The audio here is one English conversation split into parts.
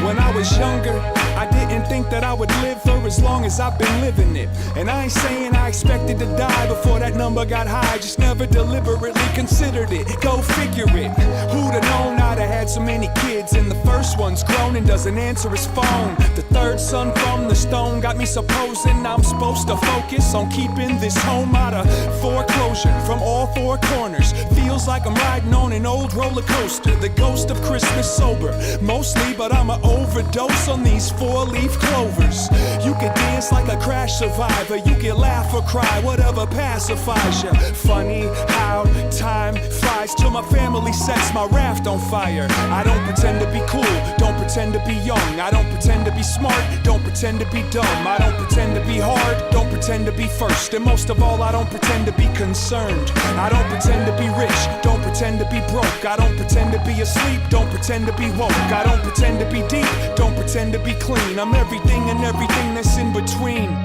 When I was younger, I didn't think that I would live for as long as I've been living it. And I ain't saying I expected to die before that number got high, just never deliberately considered it. Go figure it. Who'd have known I'd have had so many kids, and the first one's grown and doesn't answer his phone. The third son from the stone got me supposing I'm supposed to focus on keeping this home out of foreclosure from all four corners. Feels like I'm riding on an old roller coaster, the ghost of Christmas sober, mostly, but I'm an overdose on these four-leaf clovers. You can dance like a crash survivor, you can laugh or cry, whatever pacifies you. Funny how time flies till my family sets my raft on fire. I don't pretend to be cool, don't pretend to be young, I don't pretend to be smart, don't pretend to be dumb, I don't pretend to be hard, don't pretend to be first, and most of all I don't pretend to be concerned. I don't pretend to be rich, don't pretend to be broke, I don't pretend to be asleep, don't pretend to be woke, I don't pretend to be deep, don't pretend to be clean. I'm everything and everything that's in between.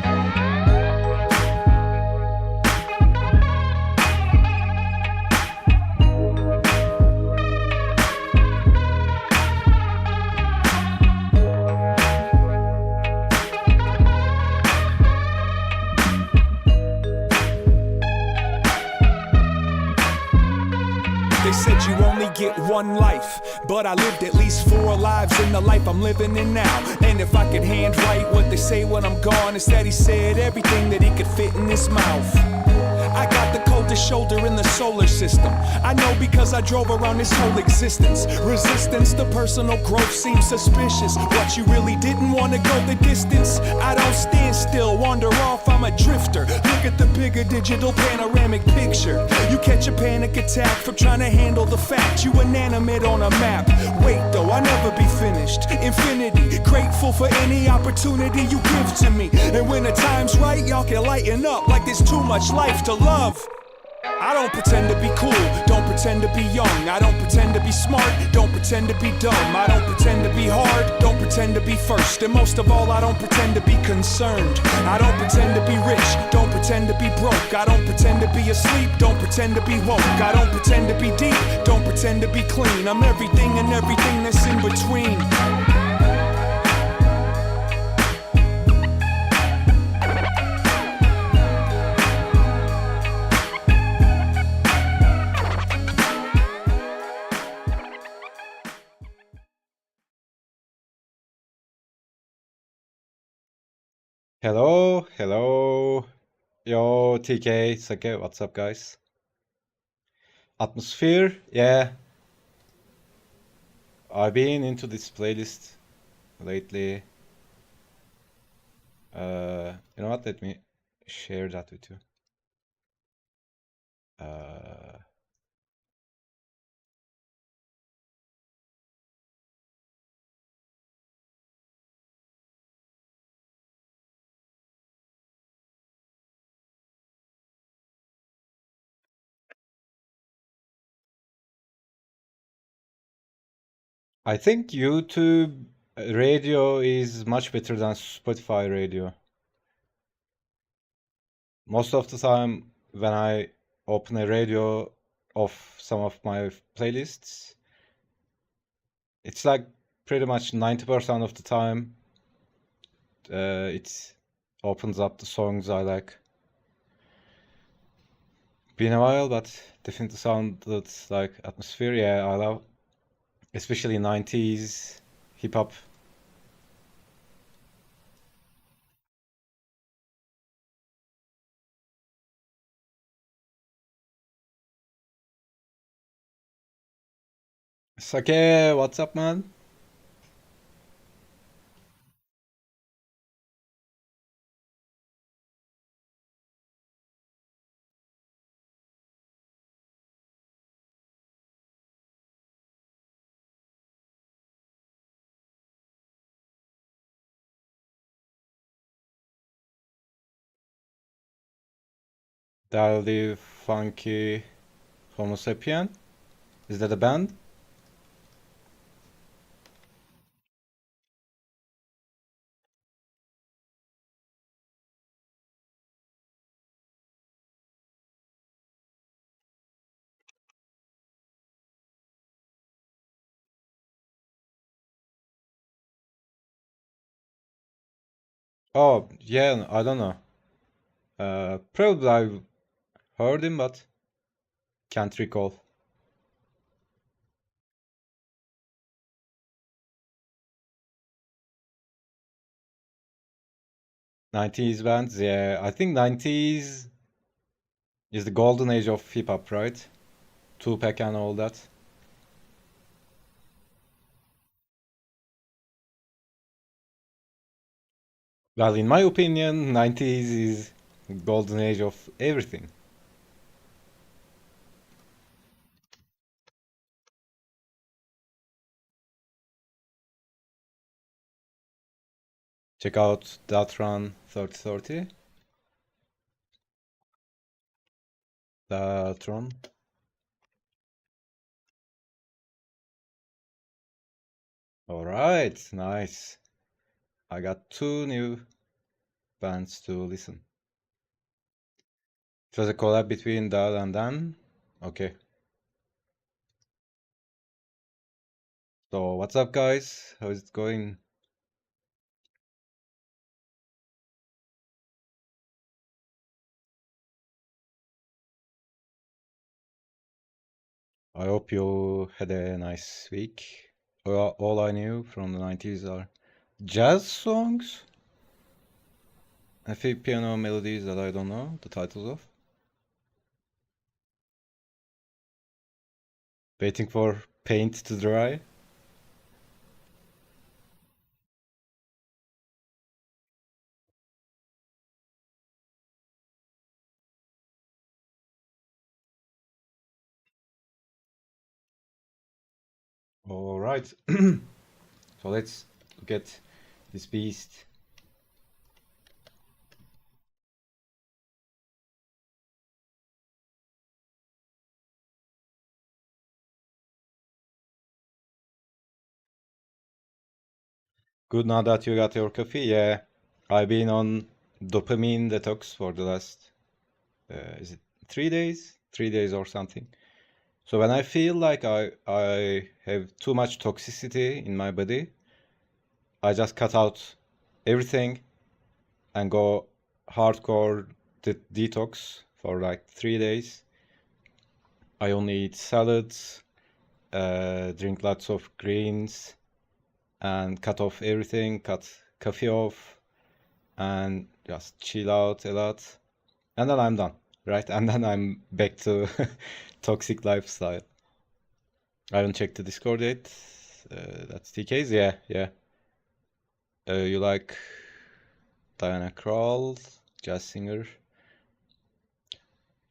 They said you only get one life, but I lived at least 4 lives in the life I'm living in now. And if I could handwrite what they say when I'm gone, it's that he said everything that he could fit in his mouth. I got the coldest shoulder in the solar system. I know because I drove around this whole existence. Resistance to personal growth seems suspicious. What, you really didn't want to go the distance? I don't stand still, wander off, I'm a drifter. Look at the bigger digital panoramic picture. You catch a panic attack from trying to handle the fact you inanimate on a map. Wait though, I'll never be finished. Infinity, grateful for any opportunity you give to me. And when the time's right, y'all can lighten up like there's too much life to love. I don't pretend to be cool, don't pretend to be young, I don't pretend to be smart, don't pretend to be dumb, I don't pretend to be hard, don't pretend to be first, and most of all I don't pretend to be concerned. I don't pretend to be rich, don't pretend to be broke, I don't pretend to be asleep, don't pretend to be woke, I don't pretend to be deep, don't pretend to be clean. I'm everything and everything that's in between. Hello, hello. Yo, TK, Sake, what's up, guys? Atmosphere, yeah. I've been into this playlist lately. You know what? Let me share that with you. I think YouTube radio is much better than Spotify radio. Most of the time when I open a radio of some of my playlists, it's like pretty much 90% of the time it opens up the songs I like. Been a while, but definitely sounded like Atmosphere. Yeah, I love, especially 90s hip hop. Sake, what's up, man? Dowdy, Funky, Homo Sapien. Is that a band? Oh, yeah, I don't know. Probably I've heard him, but can't recall. 90s bands, yeah. I think 90s is the golden age of hip hop, right? Tupac and all that. Well, in my opinion, 90s is golden age of everything. Check out that run 3030. That run. All right, nice. I got two new bands to listen. It was a collab between Dal and Dan. Okay. So what's up, guys? How is it going? I hope you had a nice week. All I knew from the 90s are jazz songs, a few piano melodies that I don't know the titles of. Waiting for paint to dry. All right. So let's look at this beast. Good now that you got your coffee. Yeah, I've been on dopamine detox for the last, is it 3 days? 3 days or something. So when I feel like I have too much toxicity in my body, I just cut out everything and go hardcore detox for like 3 days. I only eat salads, drink lots of greens, and cut off everything, cut coffee off, and just chill out a lot. And then I'm done, right? And then I'm back to toxic lifestyle. I haven't checked the Discord yet. That's TK's, yeah, yeah. You like Diana Krall, jazz singer?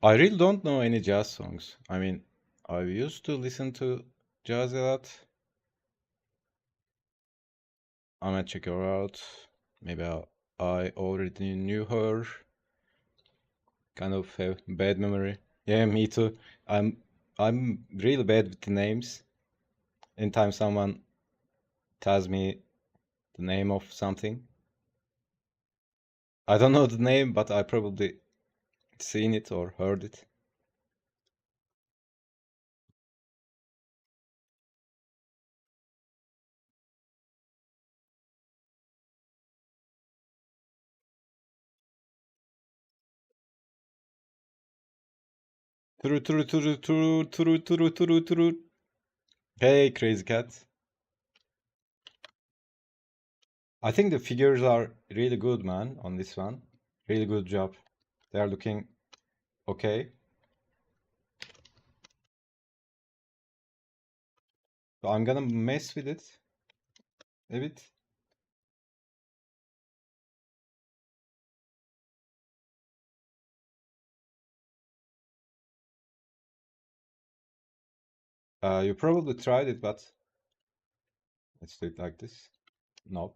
I really don't know any jazz songs. I mean, I used to listen to jazz a lot. I might check her out. Maybe I already knew her. Kind of have bad memory. Yeah, me too. I'm really bad with the names. Anytime someone tells me the name of something, I don't know the name, but I probably seen it or heard it. True, true, true, true, true, true, true, true. Hey, crazy cat. I think the figures are really good, man, on this one. Really good job. They are looking okay. So I'm gonna mess with it a bit. You probably tried it, but let's do it like this. No.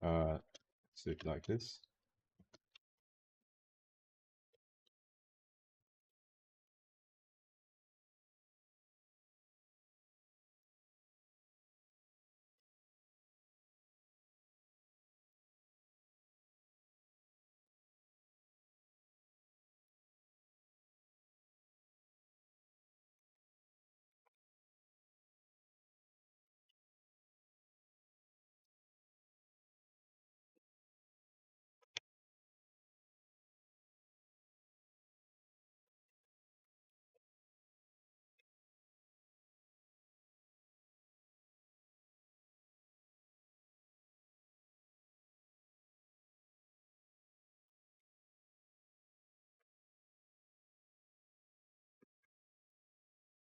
Let's do it like this.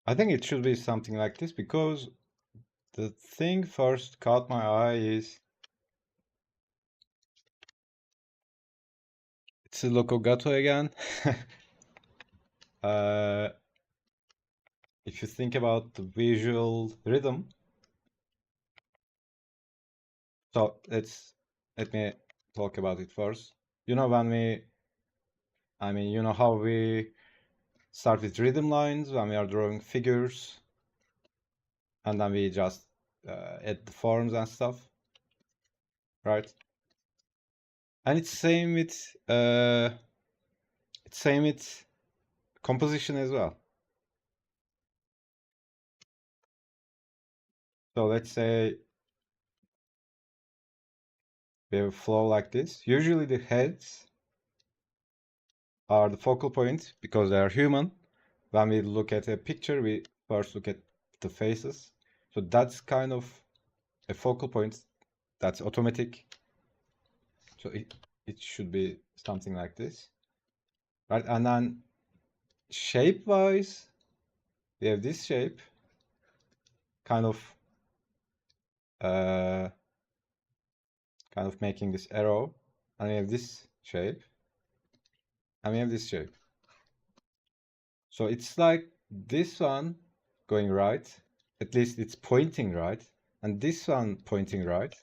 I think it should be something like this because the thing first caught my eye is it's a loco gato again. uh, if you think about the visual rhythm, so let me talk about it first. You know you know how we start with rhythm lines when we are drawing figures, and then we just add the forms and stuff, right? And it's same with composition as well. So let's say we have a flow like this. Usually the heads are the focal point because they are human. When we look at a picture, we first look at the faces. So that's kind of a focal point that's automatic. So it should be something like this, right? And then shape-wise, we have this shape, kind of uh, making this arrow, and we have this shape, and we have this shape. So it's like this one going right, at least it's pointing right, and this one pointing right,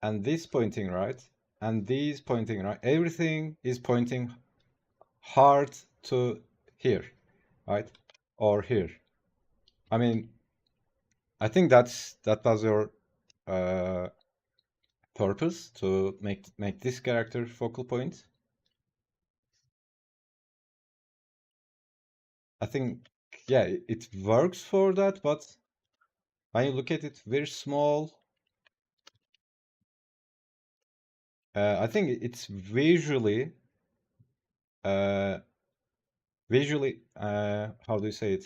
and this pointing right, and these pointing right. Everything is pointing hard to here, right? Or here. I mean, I think that was your uh, purpose to make this character focal point. I think, yeah, it works for that, but when you look at it very small, I think it's visually, uh, how do you say it?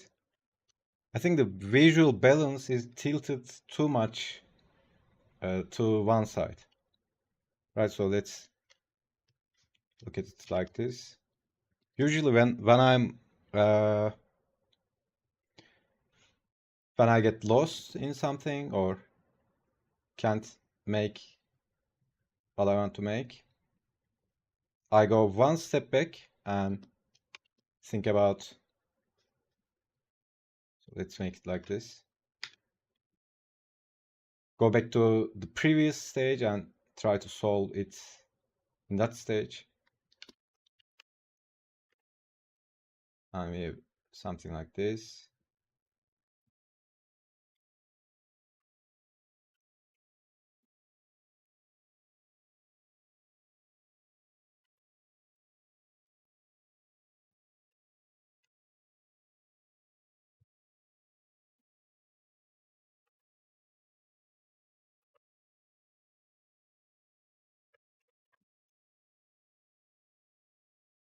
I think the visual balance is tilted too much to one side, right? So let's look at it like this. Usually, uh, when I get lost in something or can't make what I want to make, I go one step back and think about. So let's make it like this. Go back to the previous stage and try to solve it in that stage. And we have something like this.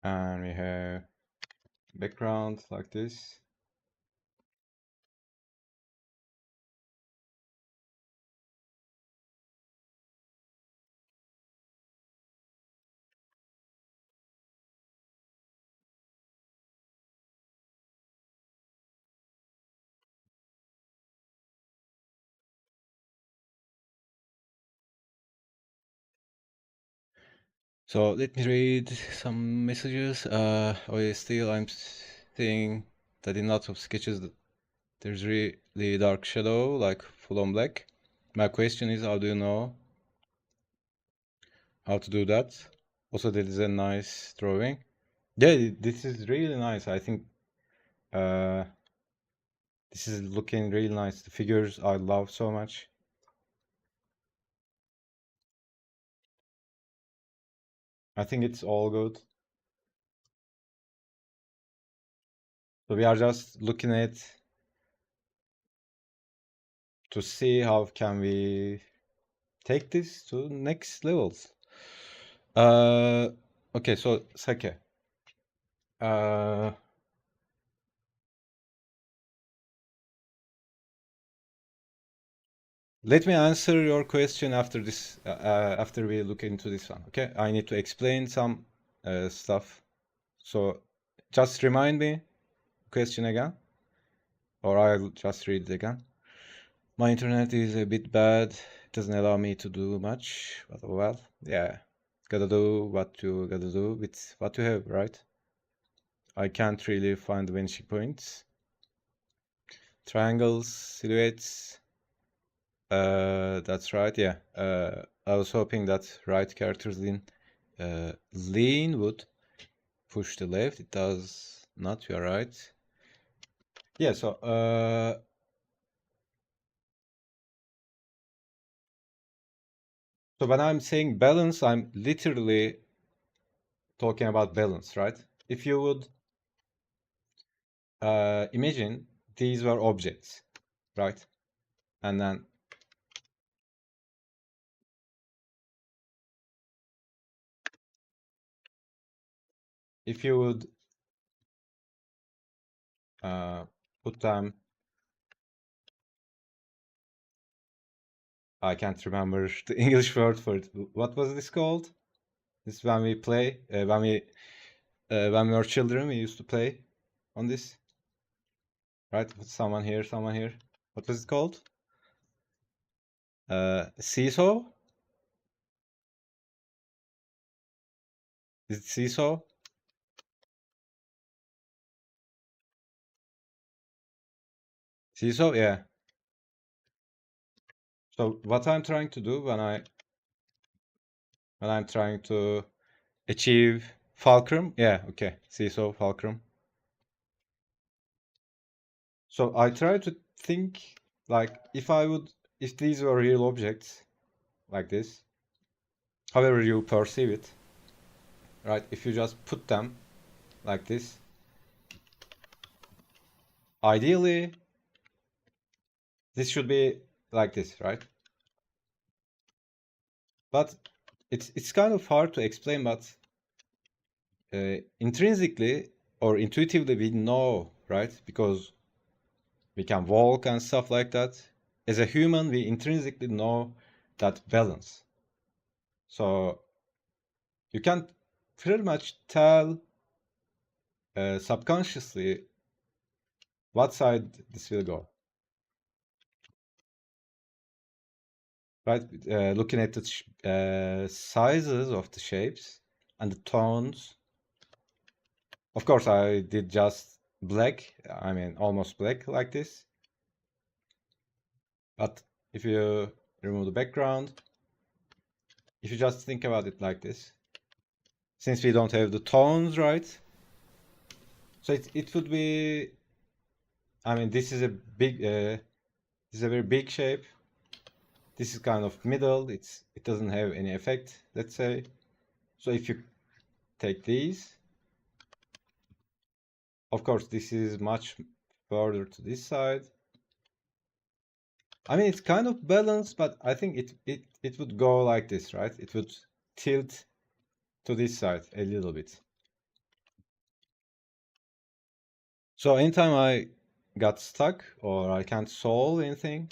And we have background like this. So let me read some messages. Still I'm seeing that in lots of sketches there's really dark shadow, like full on black. My question is, how do you know how to do that? Also, there is a nice drawing. Yeah, this is really nice. I think uh, this is looking really nice. The figures I love so much. I think it's all good. So we are just looking at to see how can we take this to next levels. Okay, so Sake. Uh, Let me answer your question after this. After we look into this one, okay? I need to explain some stuff. So just remind me question again, or I'll just read it again. My internet is a bit bad. It doesn't allow me to do much, but oh well, yeah. Gotta do what you gotta do with what you have, right? I can't really find the vanishing points. Triangles, silhouettes. That's right, yeah. I was hoping that right characters lean would push the left. It does not, you're right. Yeah, so when I'm saying balance, I'm literally talking about balance, right? If you would imagine these were objects, right? And then if you would put them, I can't remember the English word for it. What was this called? This is when we play, when we were children, we used to play on this, right? Someone here, someone here. What was it called? Seesaw? Is it seesaw? Seesaw, yeah. So what I'm trying to do when I'm trying to achieve fulcrum, yeah, okay, seesaw, fulcrum. So I try to think like if these were real objects like this, however you perceive it, right? If you just put them like this, ideally this should be like this, right? But it's kind of hard to explain, but intrinsically or intuitively we know, right? Because we can walk and stuff like that. As a human, we intrinsically know that balance. So you can pretty much tell subconsciously what side this will go, right? Looking at the sizes of the shapes and the tones. Of course, I did just black, I mean almost black like this. But if you remove the background, if you just think about it like this, since we don't have the tones, right? So it would be, I mean, this is a very big shape. This is kind of middle. It doesn't have any effect, let's say. So if you take these, of course, this is much further to this side. I mean, it's kind of balanced, but I think it would go like this, right? It would tilt to this side a little bit. So anytime I got stuck or I can't solve anything,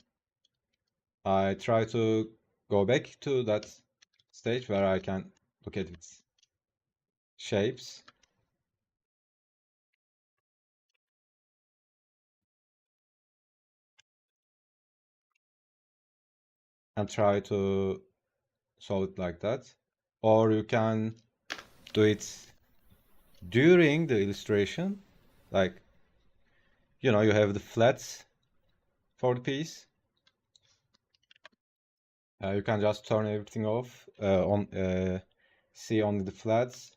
I try to go back to that stage where I can look at its shapes and try to solve it like that. Or you can do it during the illustration, like, you know, you have the flats for the piece. You can just turn everything off, see only the flats,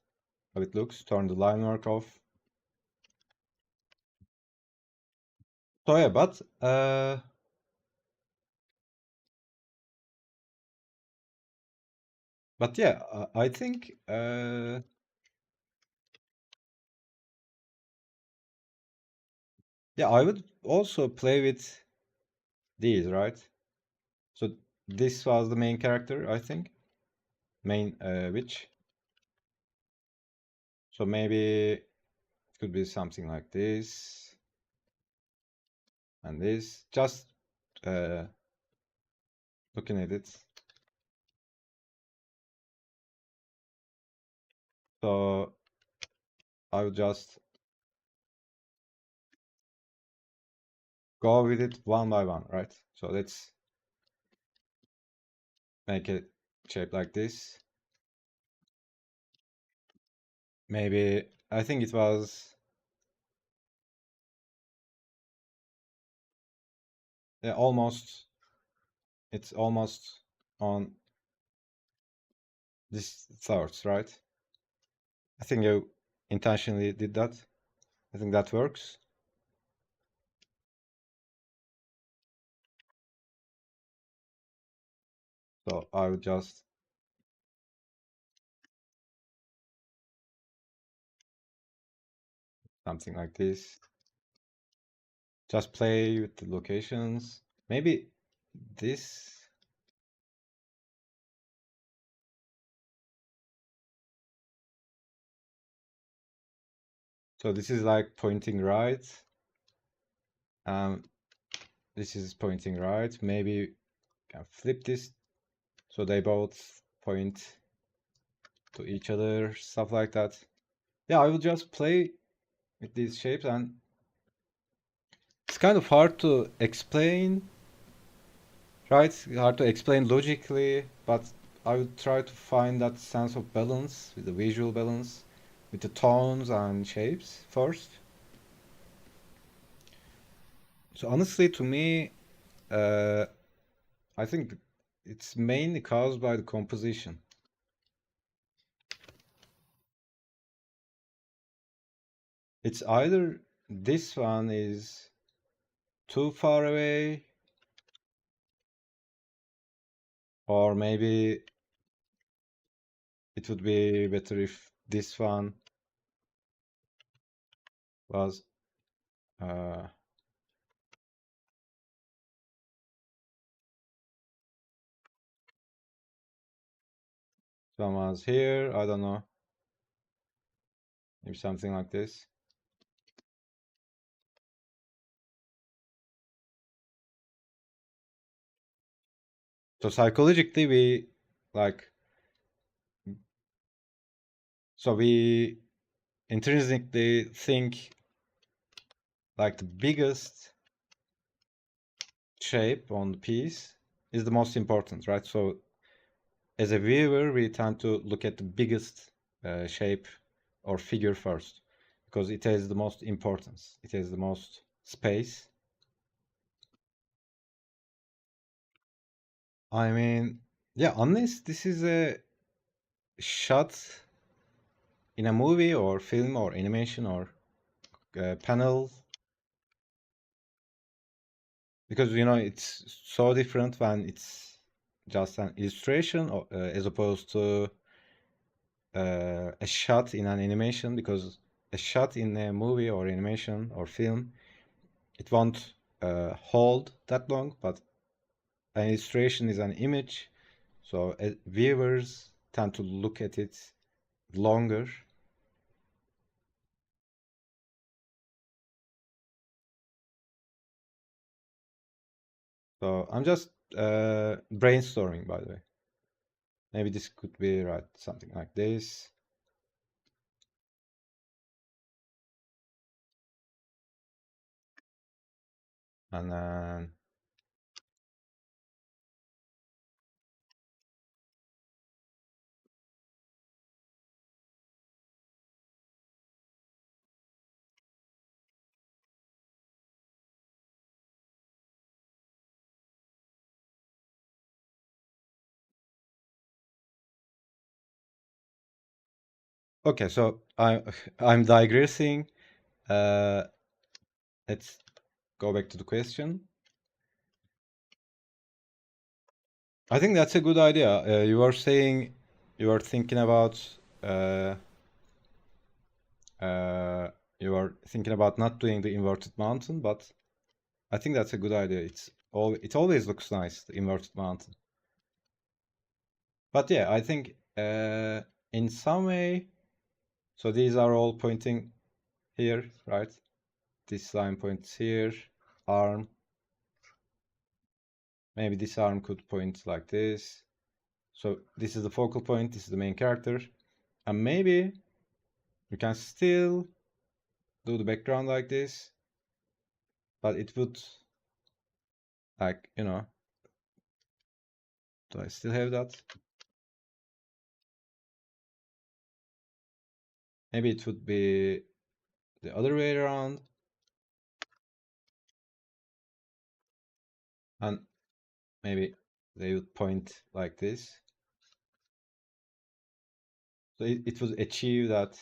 how it looks, turn the line work off. So yeah, but yeah, I think yeah, I would also play with these, right? So this was the main character, I think, main witch. So maybe it could be something like this and this. Just uh, looking at it. So I would just go with it one by one, right? So let's make a shape like this. Maybe, I think it was, yeah, almost, it's almost on this thirds, right? I think you intentionally did that. I think that works. So I would just something like this. Just play with the locations. Maybe this. So this is like pointing right. This is pointing right. Maybe you can flip this so they both point to each other, stuff like that. Yeah, I will just play with these shapes, and it's kind of hard to explain, right? Hard to explain logically, but I would try to find that sense of balance with the visual balance, with the tones and shapes first. So honestly, to me, I think it's mainly caused by the composition. It's either this one is too far away, or maybe it would be better if this one was uh, someone's here. I don't know, maybe something like this. So psychologically, we like, so we intrinsically think like the biggest shape on the piece is the most important, right? So as a viewer, we tend to look at the biggest shape or figure first because it has the most importance. It has the most space. I mean, yeah, unless this is a shot in a movie or film or animation or panel, because it's so different when it's just an illustration or, as opposed to a shot in an animation, because a shot in a movie or animation or film, it won't hold that long, but an illustration is an image, so viewers tend to look at it longer. So I'm just brainstorming, by the way. Maybe this could be right, something like this. And then okay, so I'm digressing. Uh, let's go back to the question. I think that's a good idea. You were saying you were thinking about uh, you are thinking about not doing the inverted mountain, but I think that's a good idea. It always looks nice, the inverted mountain. But yeah, I think in some way, so these are all pointing here, right? This line points here, arm. Maybe this arm could point like this. So this is the focal point, this is the main character. And maybe we can still do the background like this, but it would Like, do I still have that? Maybe it would be the other way around. And maybe they would point like this. So it would achieve that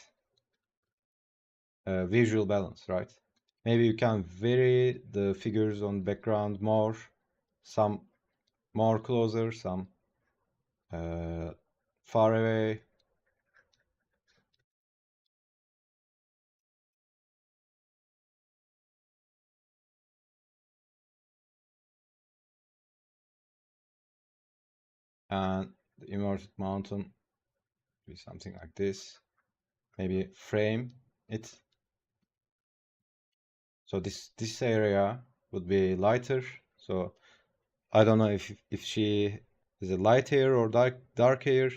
visual balance, right? Maybe you can vary the figures on background more, some more closer, some uh, far away. And the inverted mountain be something like this. Maybe frame it. So this area would be lighter. So I don't know if she is a light hair or dark hair.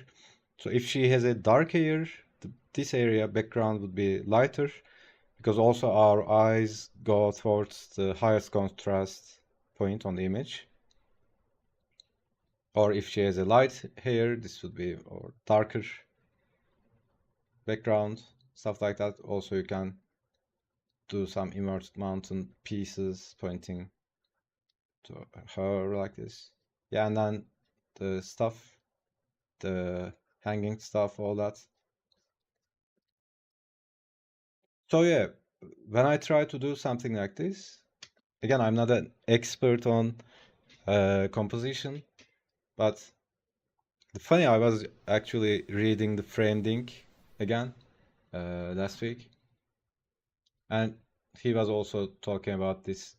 So if she has a dark hair, this area background would be lighter, because also our eyes go towards the highest contrast point on the image. Or if she has a light hair, this would be or darker background, stuff like that. Also, you can do some inverted mountain pieces pointing to her like this. Yeah, and then the stuff, the hanging stuff, all that. So yeah, when I try to do something like this, again, I'm not an expert on composition, but the funny, I was actually reading the framing again last week, and he was also talking about this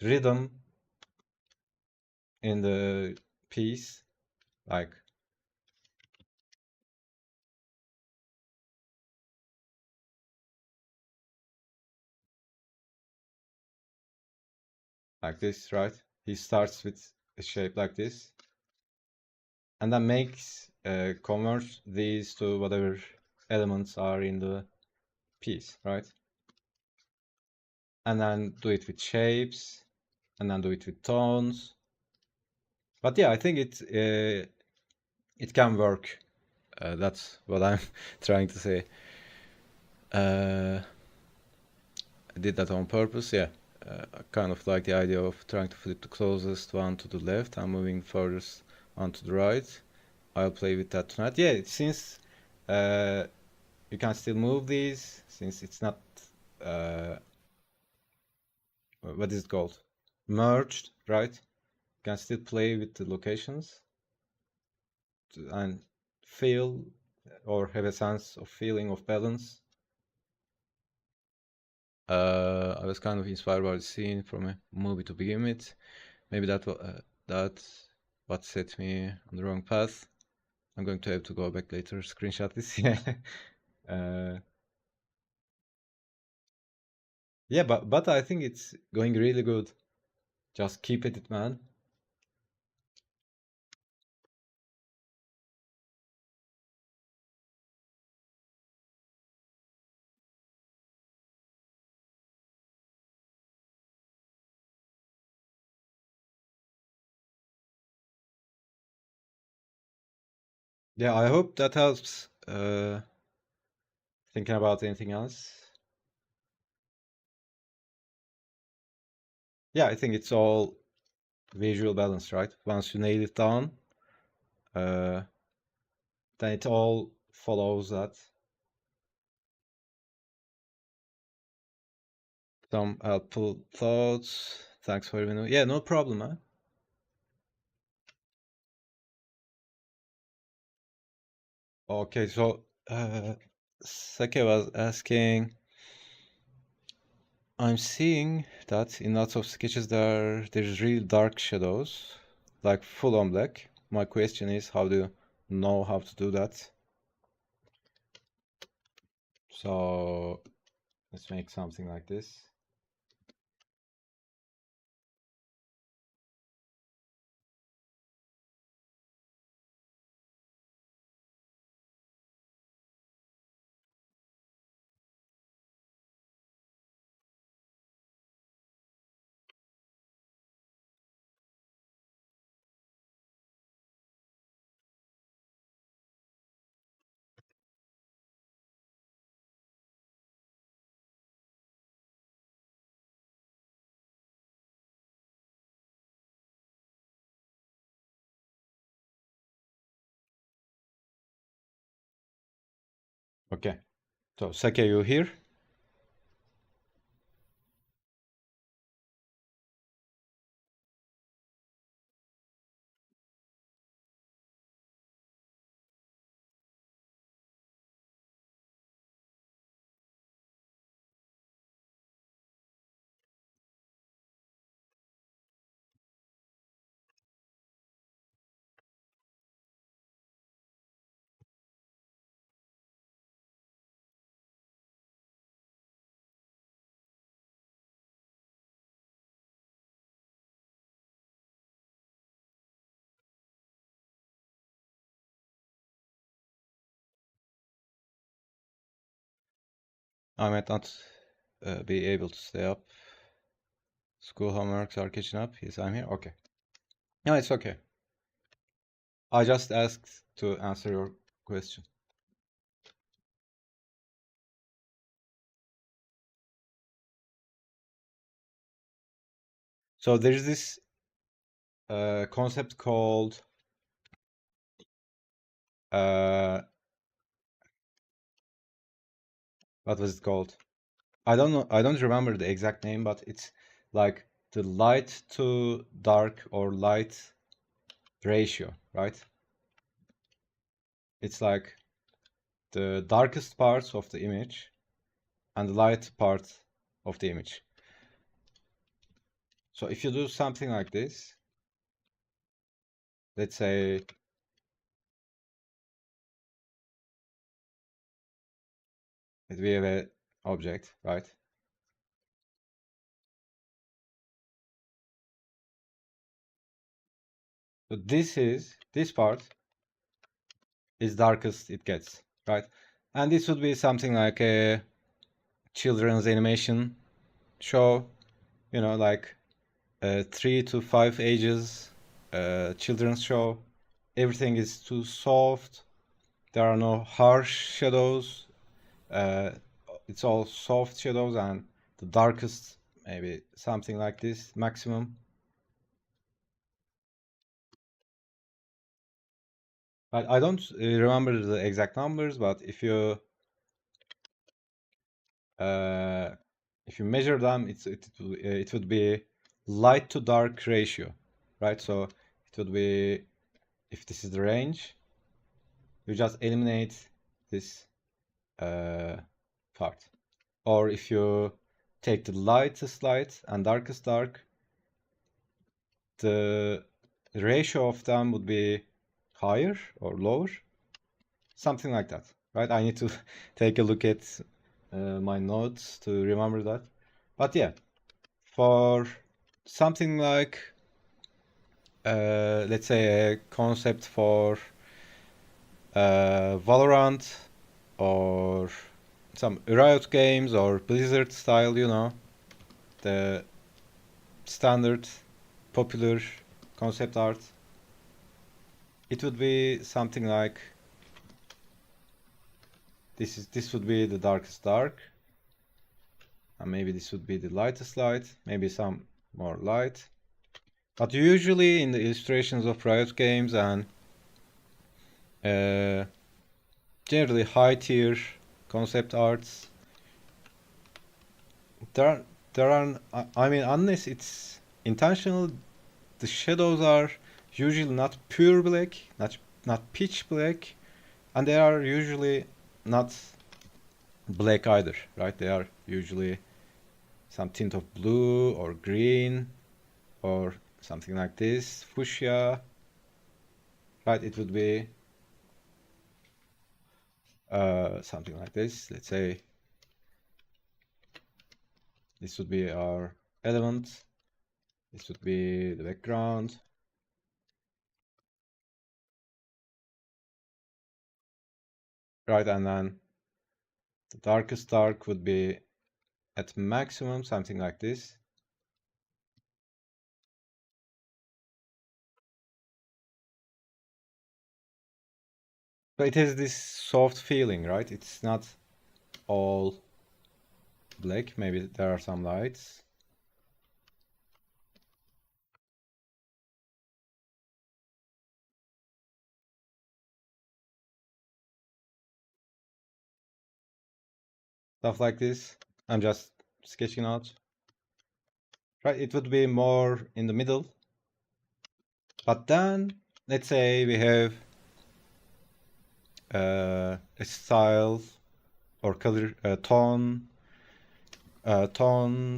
rhythm in the piece, like this, right? He starts with a shape like this, and then makes converts these to whatever elements are in the piece, right? And then do it with shapes, and then do it with tones. But yeah, I think it can work. That's what I'm trying to say. I did that on purpose, yeah. I kind of like the idea of trying to flip the closest one to the left and moving furthest one to the right. I'll play with that tonight. Yeah, since you can still move these, since it's not uh, what is it called? Merged, right? You can still play with the locations and feel or have a sense of feeling of balance. I was kind of inspired by the scene from a movie to begin with. Maybe that's what set me on the wrong path. I'm going to have to go back later, screenshot this. Yeah. uh, yeah, but I think it's going really good. Just keep at it, man. Yeah, I hope that helps. Thinking about anything else? Yeah, I think it's all visual balance, right? Once you nail it down, uh, then it all follows that. Some helpful thoughts. Thanks for having me. Yeah, no problem, man. Okay, so Sake was asking, I'm seeing that in lots of sketches there's real dark shadows, like full on black. My question is, how do you know how to do that? So let's make something like this. Okay. So Sake, you here? I might not be able to stay up. School homeworks are catching up. Yes, I'm here. Okay. No, it's okay. I just asked to answer your question. So there's this concept called uh, what was it called? I don't know. I don't remember the exact name, but it's like the light to dark or light ratio, right? It's like the darkest parts of the image and the light part of the image. So if you do something like this, let's say that we have a object, right? So this part is darkest it gets, right? And this would be something like a children's animation show, you know, like 3 to 5 ages children's show. Everything is too soft. There are no harsh shadows. Uh, it's all soft shadows, and the darkest maybe something like this maximum. I don't remember the exact numbers, but uh, if you measure them, it would be light to dark ratio, right? So it would be, if this is the range, you just eliminate this part. Or if you take the lightest light and darkest dark, the ratio of them would be higher or lower, something like that, right? I need to take a look at my notes to remember that. But yeah, for something like let's say a concept for Valorant or some Riot games or Blizzard style, you know, the standard popular concept art, it would be something like this would be the darkest dark, and maybe this would be the lightest light, maybe some more light. But usually in the illustrations of Riot games and uh, generally high tier concept arts, there are I mean, unless it's intentional, the shadows are usually not pure black, not pitch black, and they are usually not black either, right? They are usually some tint of blue or green or something like this, fuchsia, right? It would be something like this. Let's say this would be our element. This would be the background. Right, and then the darkest dark would be at maximum, something like this. But it has this soft feeling, right? It's not all black. Maybe there are some lights. stuff like this. I'm just sketching out. Right, it would be more in the middle. But then, let's say we have a style or color tone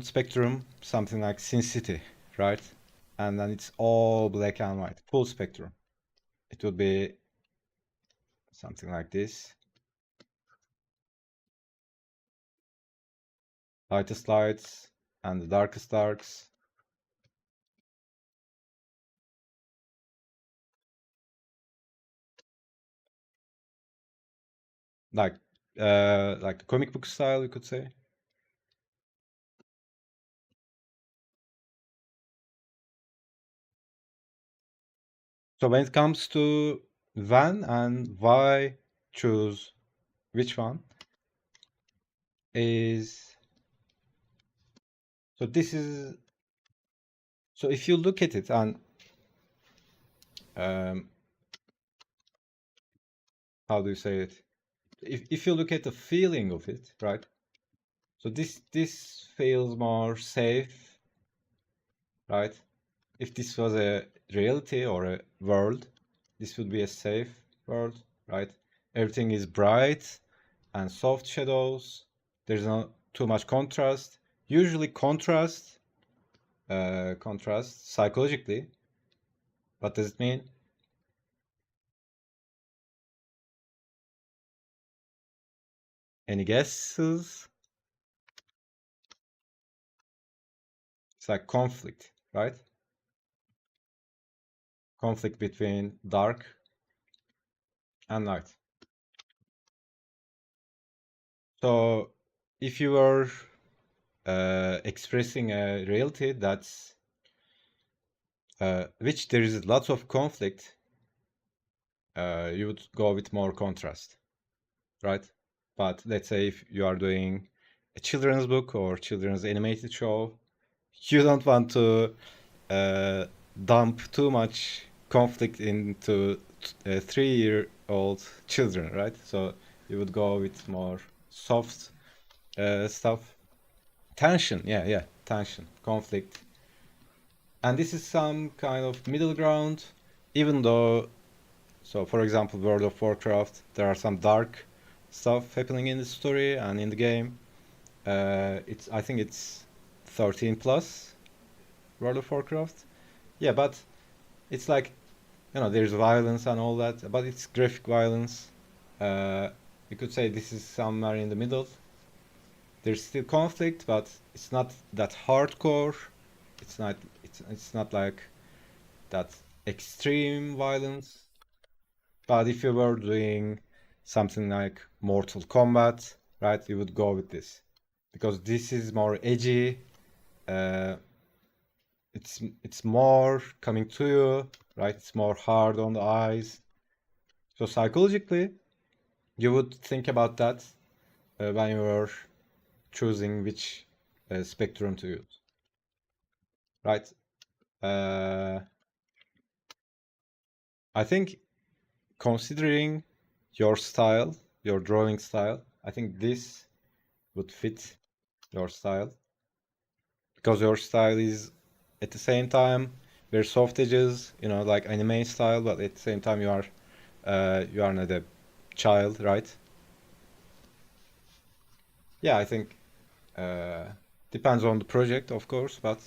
spectrum, something like Sin City, right? And then it's all black and white, full spectrum. It would be something like this. Lightest lights and the darkest darks. Like a comic book style, you could say. So when it comes to when and why choose which one is, so this is, so if you look at it and um, how do you say it? If you look at the feeling of it, right? So this feels more safe, right? If this was a reality or a world, this would be a safe world, right? Everything is bright and soft shadows. There's not too much contrast. Usually contrast psychologically. What does it mean? Any guesses? It's like conflict, right? Conflict between dark and light. So if you were expressing a reality that's which there is lots of conflict, you would go with more contrast, right? But let's say if you are doing a children's book or children's animated show, you don't want to dump too much conflict into 3-year-old children, right? So you would go with more soft stuff. Tension, yeah, tension, conflict. And this is some kind of middle ground, even though, so for example, World of Warcraft, there are some dark stuff happening in the story and in the game. I think it's 13 plus, World of Warcraft. Yeah, but it's like, there's violence and all that, but it's graphic violence. You could say this is somewhere in the middle. There's still conflict, but it's not that hardcore. It's not like that extreme violence. But if you were doing something like Mortal Kombat, right, you would go with this because this is more edgy. It's more coming to you, right? It's more hard on the eyes. So psychologically, you would think about that when you were choosing which spectrum to use, right? I think considering your style, your drawing style, I think this would fit your style because your style is at the same time very soft edges, like anime style, but at the same time you are not a child, right? Yeah, I think depends on the project, of course, but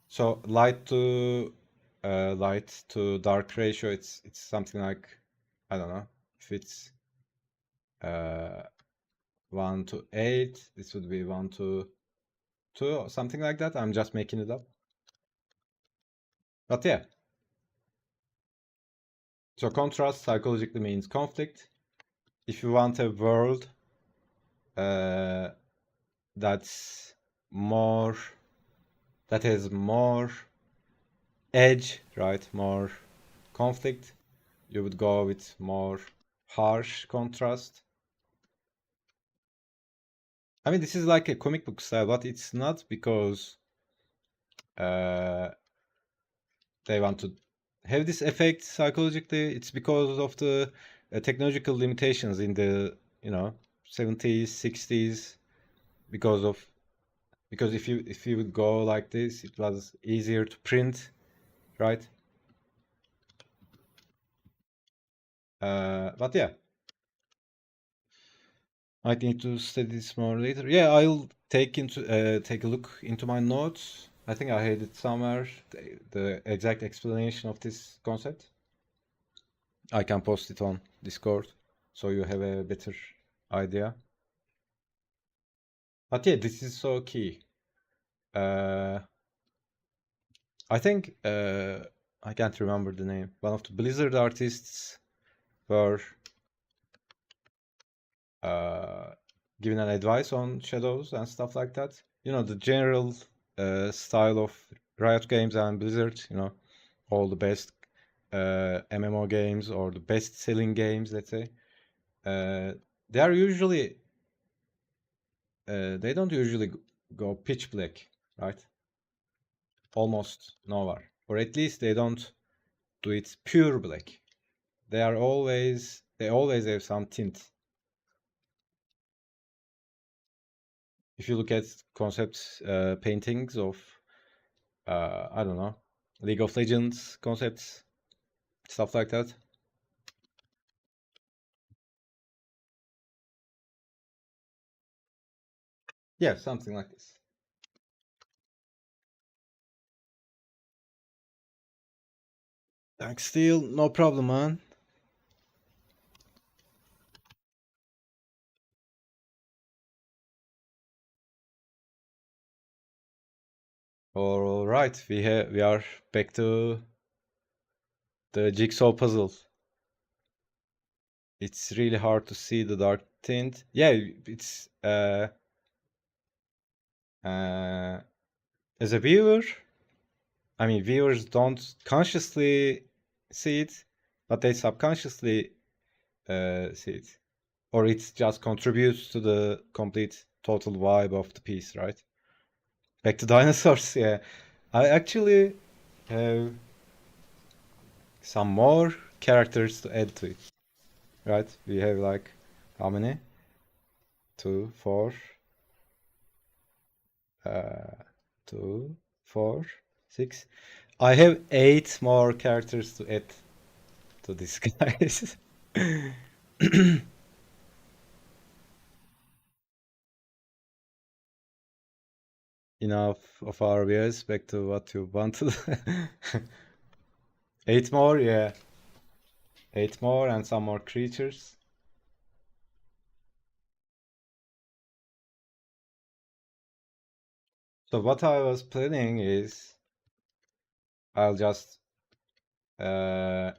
so light to dark ratio, it's something like, I don't know if it's 1 to 8. This would be 1 to 2 or something like that. I'm just making it up. But yeah. So contrast psychologically means conflict. If you want a world that's more, that has more edge, right? More conflict, you would go with more harsh contrast. I mean, this is like a comic book style, but it's not because they want to have this effect psychologically. It's because of the technological limitations in you know, 70s, 60s, because if you would go like this, it was easier to print, right? But yeah, I need to study this more later. Yeah, I'll take a look into my notes. I think I had it somewhere, the exact explanation of this concept. I can post it on Discord so you have a better idea. But yeah, this is so key. Uh, I think I can't remember the name. One of the Blizzard artists were uh, giving an advice on shadows and stuff like that. You know, the general style of Riot Games and Blizzard, you know, all the best MMO games or the best selling games, let's say, they are usually, they don't usually go pitch black, right? Almost nowhere. Or at least they don't do it pure black. They always have some tint. If you look at concept paintings of I don't know, League of Legends concepts, stuff like that. Yeah, something like this. Thanks, Steel. No problem, man. All right, we are back to the jigsaw puzzle. It's really hard to see the dark tint. Yeah, it's as a viewer, I mean, viewers don't consciously see it, but they subconsciously see it, or it just contributes to the complete total vibe of the piece, right? Back to dinosaurs, yeah. I actually have some more characters to add to it, right? We have like how many? Two, four, uh, two, four, six. I have 8 more characters to add to these guys. Enough of our beers. Back to what you wanted. 8 more, yeah. 8 more and some more creatures. So what I was planning is I'll just uh,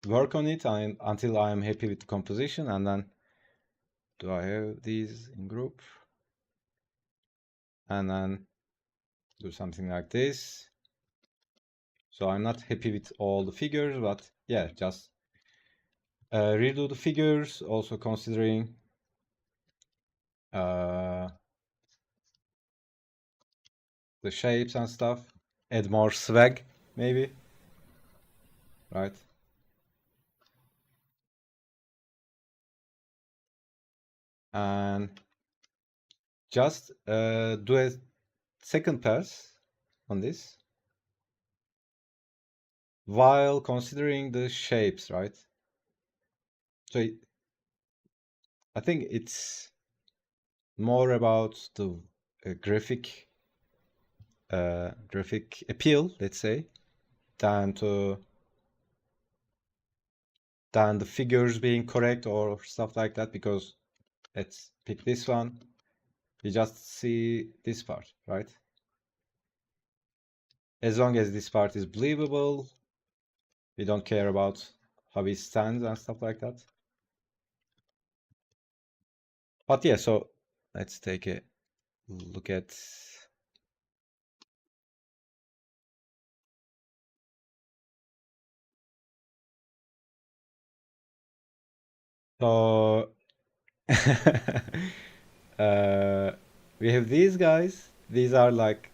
work on it until I'm happy with the composition, and then do I have these in group? And then do something like this. So I'm not happy with all the figures, but yeah, just redo the figures, also considering the shapes and stuff. Add more swag, maybe. Right? And just do a second pass on this while considering the shapes, right? So I think it's more about the graphic appeal, let's say, than the figures being correct or stuff like that. Because let's pick this one. You just see this part, right? As long as this part is believable, we don't care about how he stands and stuff like that. But yeah, so let's take a look at. So we have these guys. These are like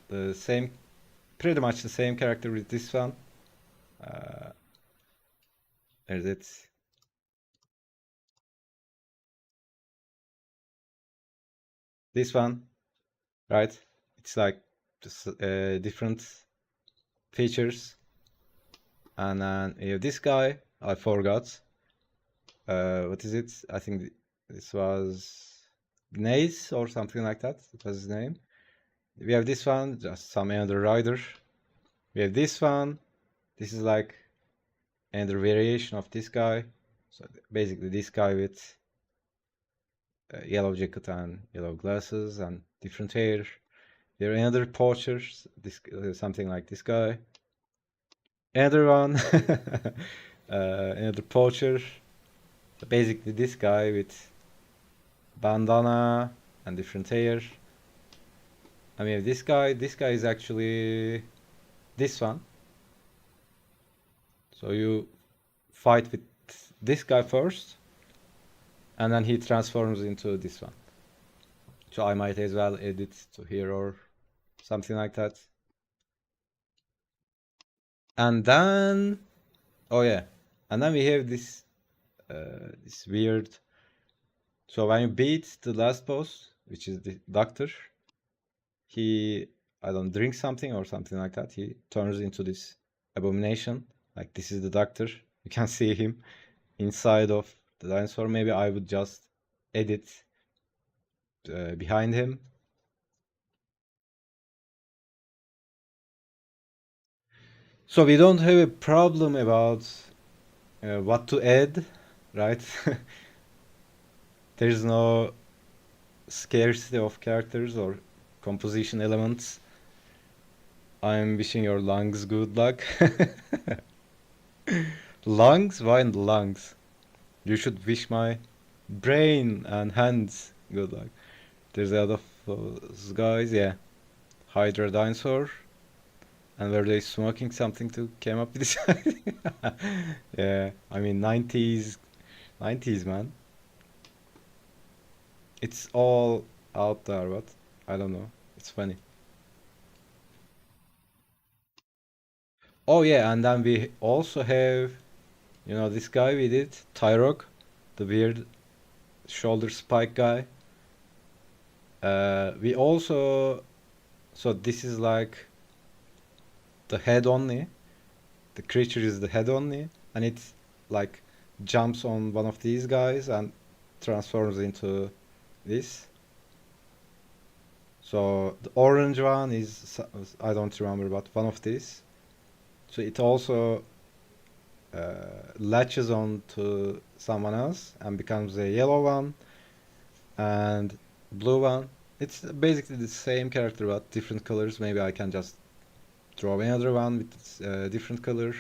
the same, pretty much the same character with this one. There's it. This one, right? It's like just, different features. And then you have this guy. I forgot. What is it? I think this was Nace or something like that. It was his name. We have this one, just some other rider. We have this one. This is like another variation of this guy. So basically, this guy with yellow jacket and yellow glasses and different hair. There are another poacher, this something like this guy. Another one, another poacher. Basically, this guy with bandana and different hair. I mean, this guy. This guy is actually this one. So you fight with this guy first, and then he transforms into this one. So I might as well edit to here or something like that. And then, oh yeah, and then we have this this weird. So when you beat the last boss, which is the doctor, he I don't drink something or something like that. He turns into this abomination. Like this is the doctor. You can see him inside of the dinosaur. Maybe I would just edit behind him. So we don't have a problem about what to add, right? There's no scarcity of characters or composition elements. I'm wishing your lungs good luck. Lungs? Why in the lungs? You should wish my brain and hands good luck. There's a lot of those guys, yeah. Hydra dinosaur. And were they smoking something to came up with this idea? Yeah, I mean 90s, man. It's all out there, but I don't know. It's funny. Oh yeah, and then we also have, this guy we did, Tyrog, the weird shoulder spike guy. We also, so this is like the head only. The creature is the head only, and it like jumps on one of these guys and transforms into this. So the orange one is, I don't remember, but one of these. So it also latches on to someone else and becomes a yellow one and blue one. It's basically the same character but different colors. Maybe I can just draw another one with different color,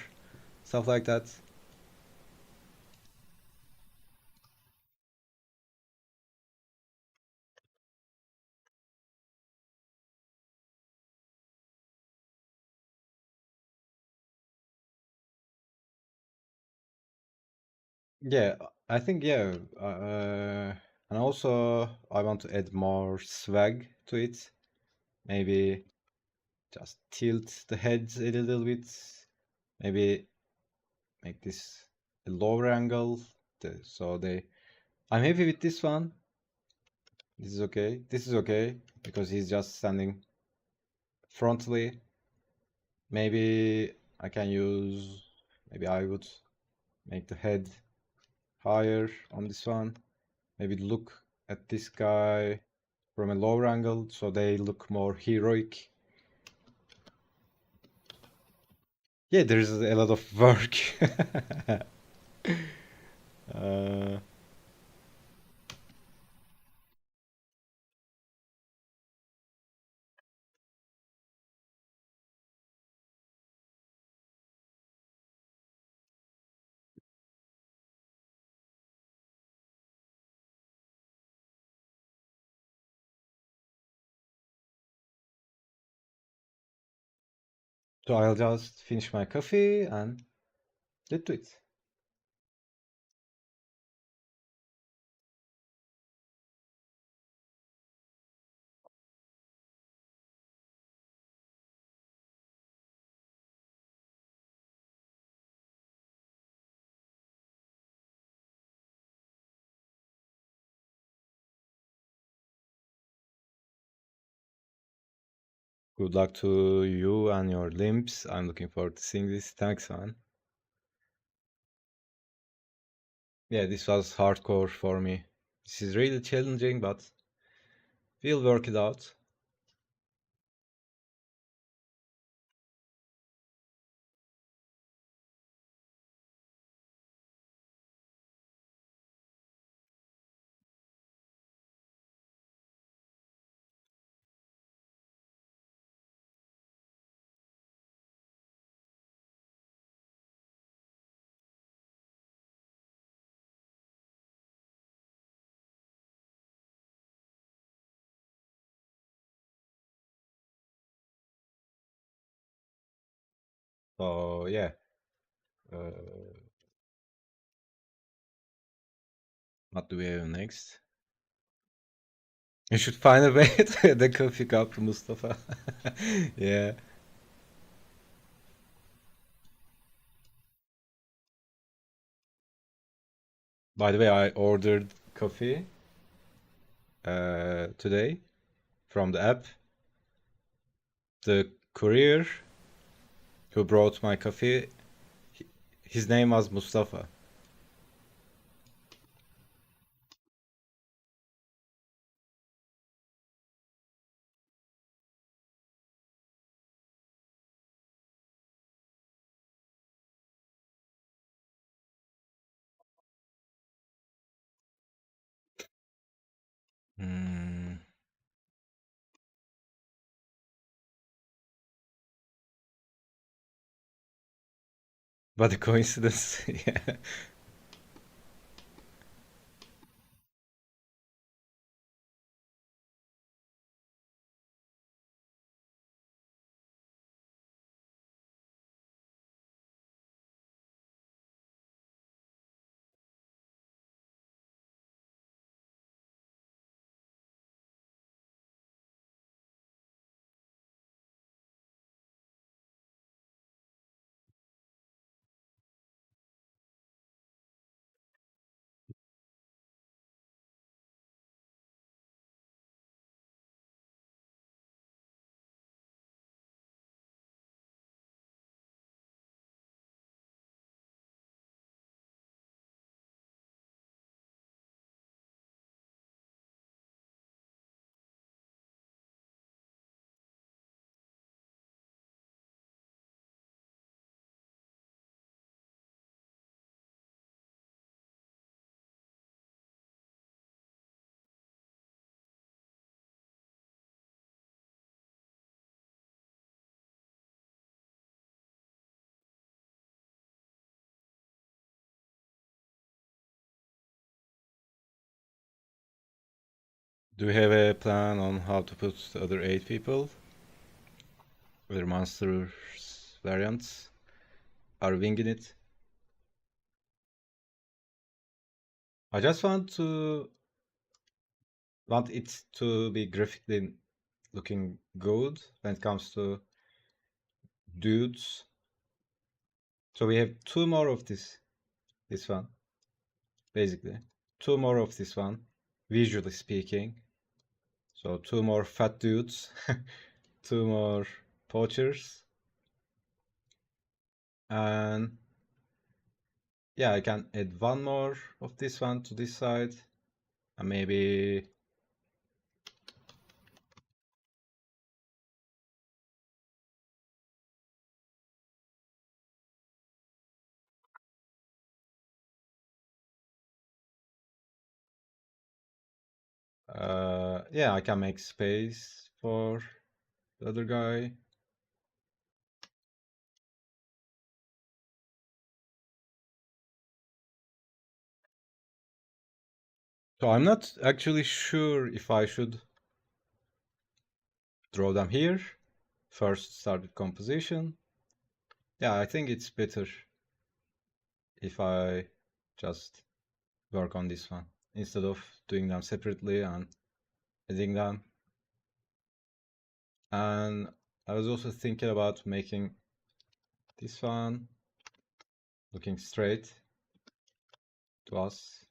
stuff like that. Yeah, I think yeah, and also I want to add more swag to it. Maybe just tilt the heads a little bit. Maybe make this a lower angle. So they, I'm happy with this one. This is okay. This is okay because he's just standing frontally. Maybe I can use. Maybe I would make the head higher on this one. Maybe look at this guy from a lower angle so they look more heroic. Yeah, there's a lot of work. uh, so I'll just finish my coffee and get to it. Good luck to you and your limbs. I'm looking forward to seeing this. Thanks, man. Yeah, this was hardcore for me. This is really challenging, but we'll work it out. So yeah, uh, what do we have next? You should find a way to the coffee cup, Mustafa. Yeah. By the way, I ordered coffee today from the app. The courier who brought my coffee, his name was Mustafa. Hmm. What a coincidence. Yeah. Do we have a plan on how to put the other 8 people? Other monsters variants? Are we winging it? I just want it to be graphically looking good when it comes to dudes. So we have 2 more of this one, basically. 2 more of this one, visually speaking. So 2 more fat dudes, 2 more poachers, and yeah, I can add 1 more of this one to this side, and maybe yeah, I can make space for the other guy. So I'm not actually sure if I should draw them here. First start with composition. Yeah, I think it's better if I just work on this one instead of doing them separately and adding them. And I was also thinking about making this one looking straight to us.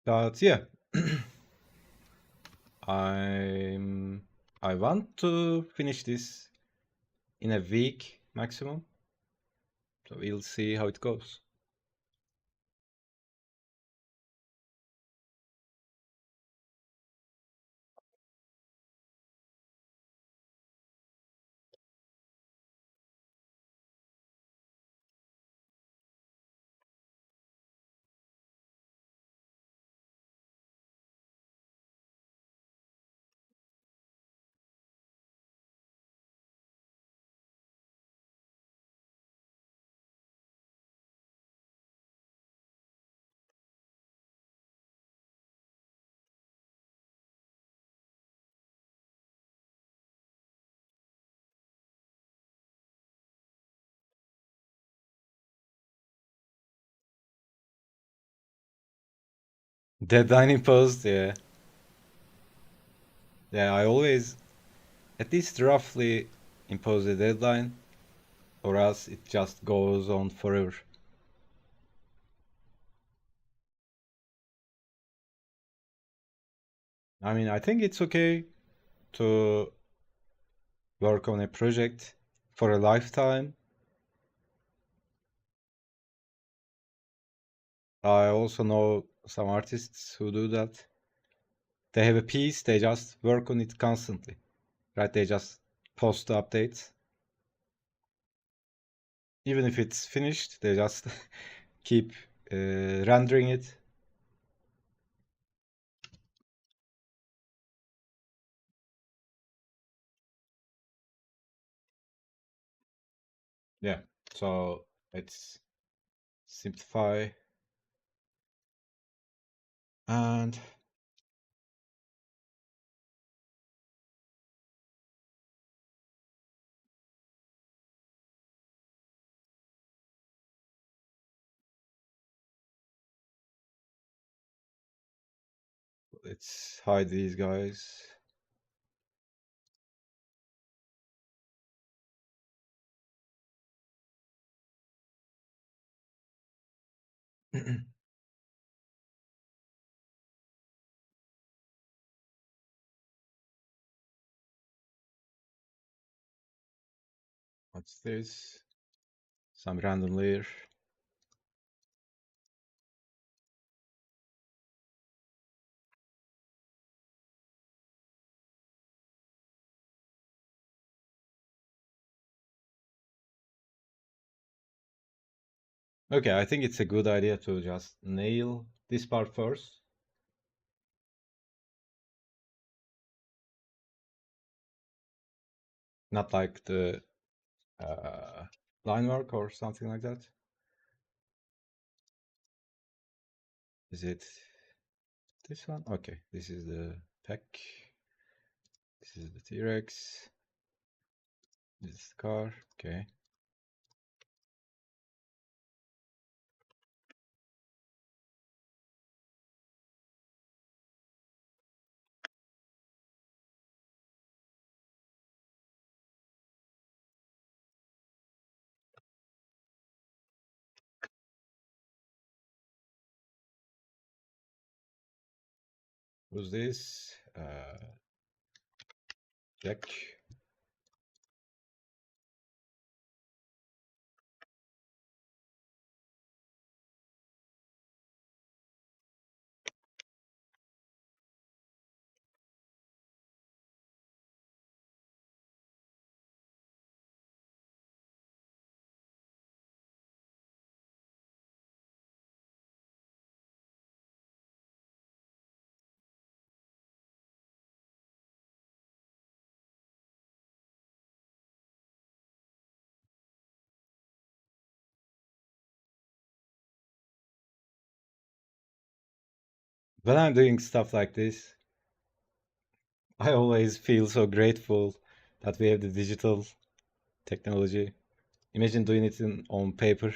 But yeah, I'm I want to finish this in a week maximum. So we'll see how it goes. Deadline imposed, yeah. Yeah, I always at least roughly impose a deadline, or else it just goes on forever. I mean, I think it's okay to work on a project for a lifetime. I also know some artists who do that. They have a piece, they just work on it constantly, right? They just post the updates. Even if it's finished, they just keep rendering it. Yeah, so let's simplify and let's hide these guys. What's this? Some random layer. Okay, I think it's a good idea to just nail this part first. Not like the uh, line work or something like that. Is it this one? Okay, this is the pack. This is the T-Rex. This is the car. Okay. Who's this? Jack. When I'm doing stuff like this, I always feel so grateful that we have the digital technology. Imagine doing it on paper.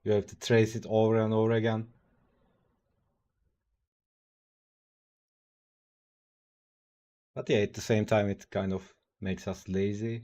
You have to trace it over and over again. But yeah, at the same time, it kind of makes us lazy.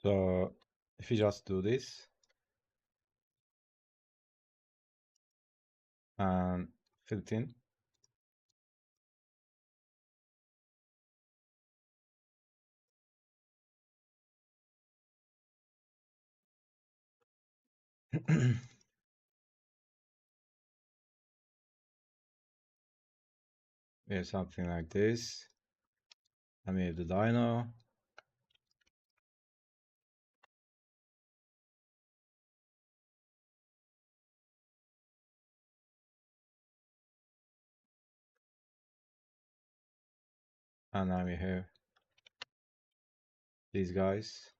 So if you just do this and fill it in, yeah, something like this. I made the dino. And now we have these guys.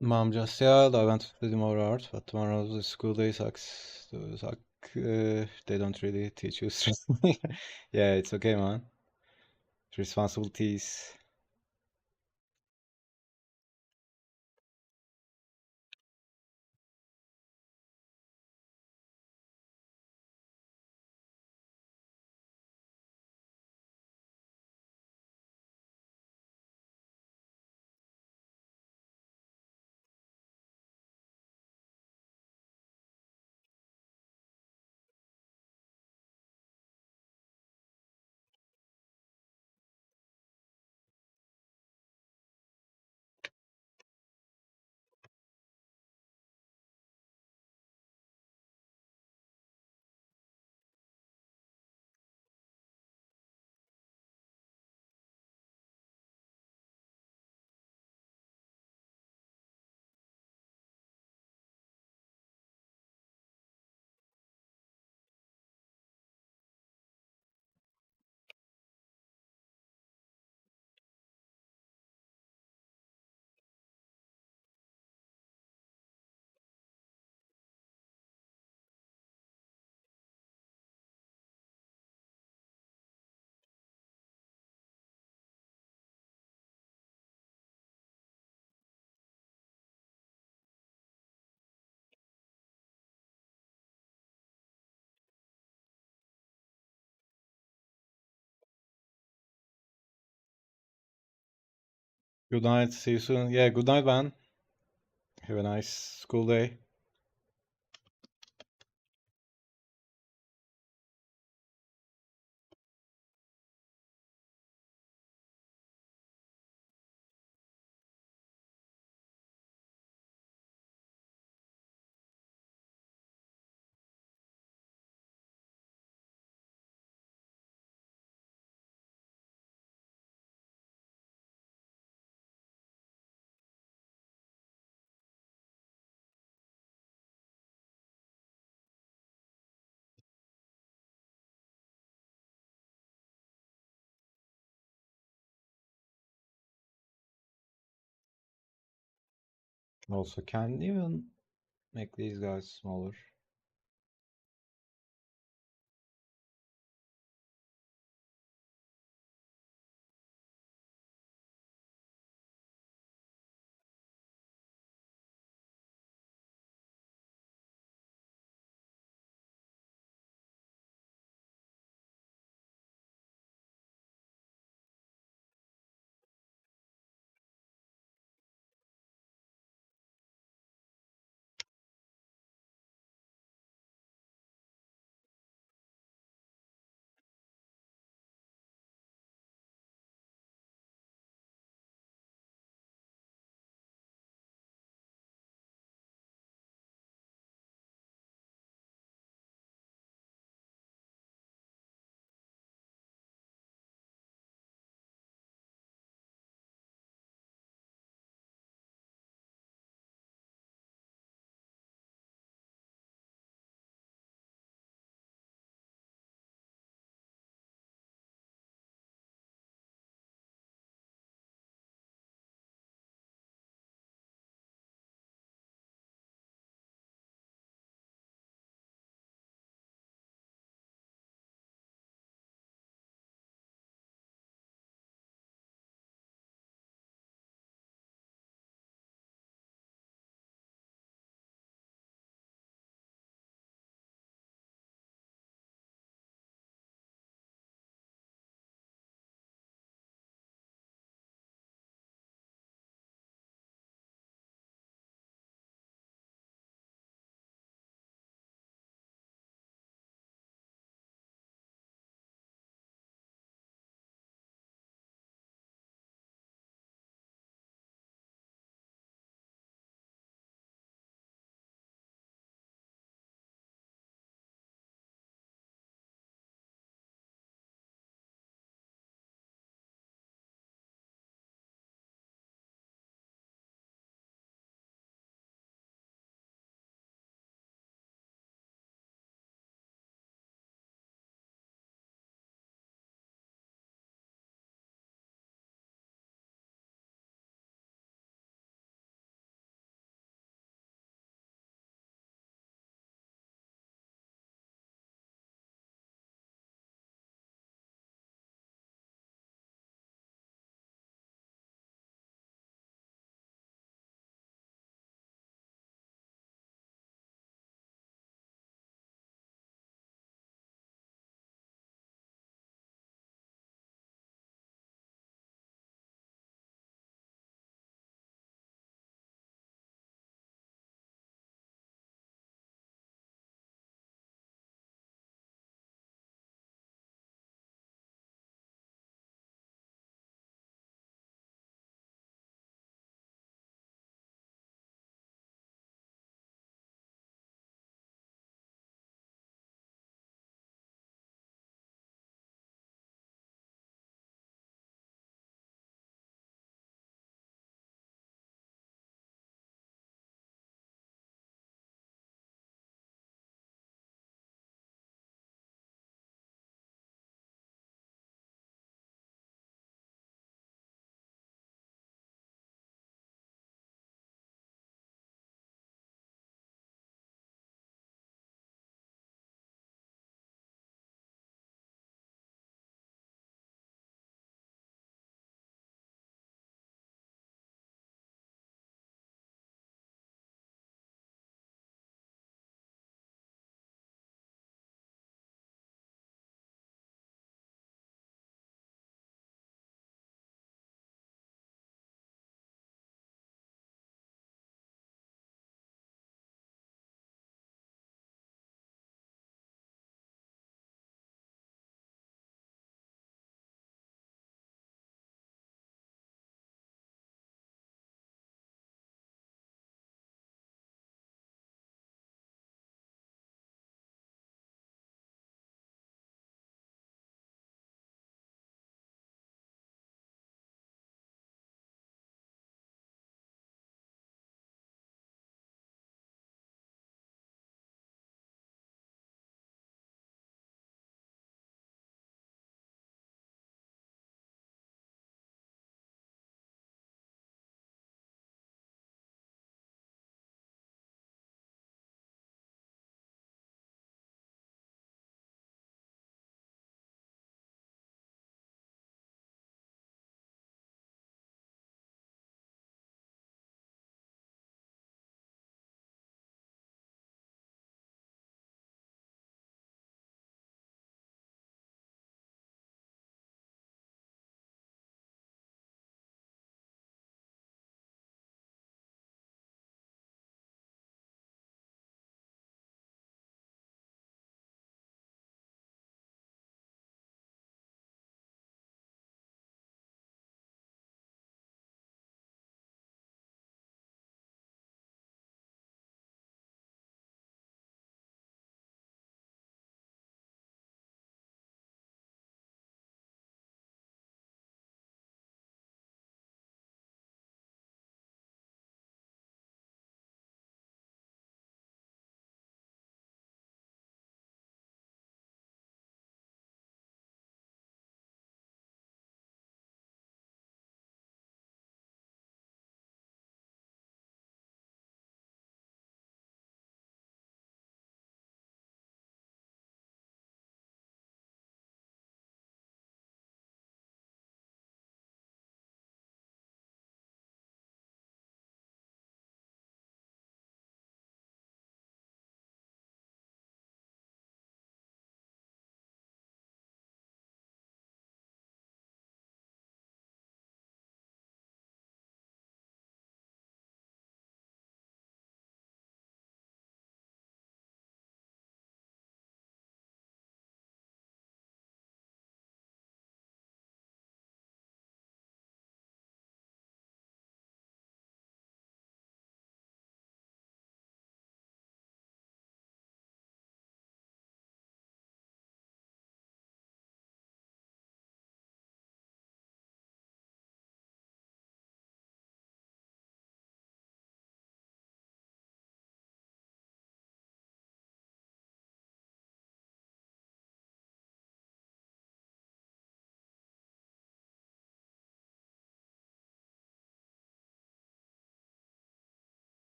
Mom just yelled, I want to do more art, but tomorrow's the school day sucks. They don't really teach you stress. Yeah, it's okay, man. Responsibilities. Good night. See you soon. Yeah, good night, man. Have a nice school day. Also, can even make these guys smaller.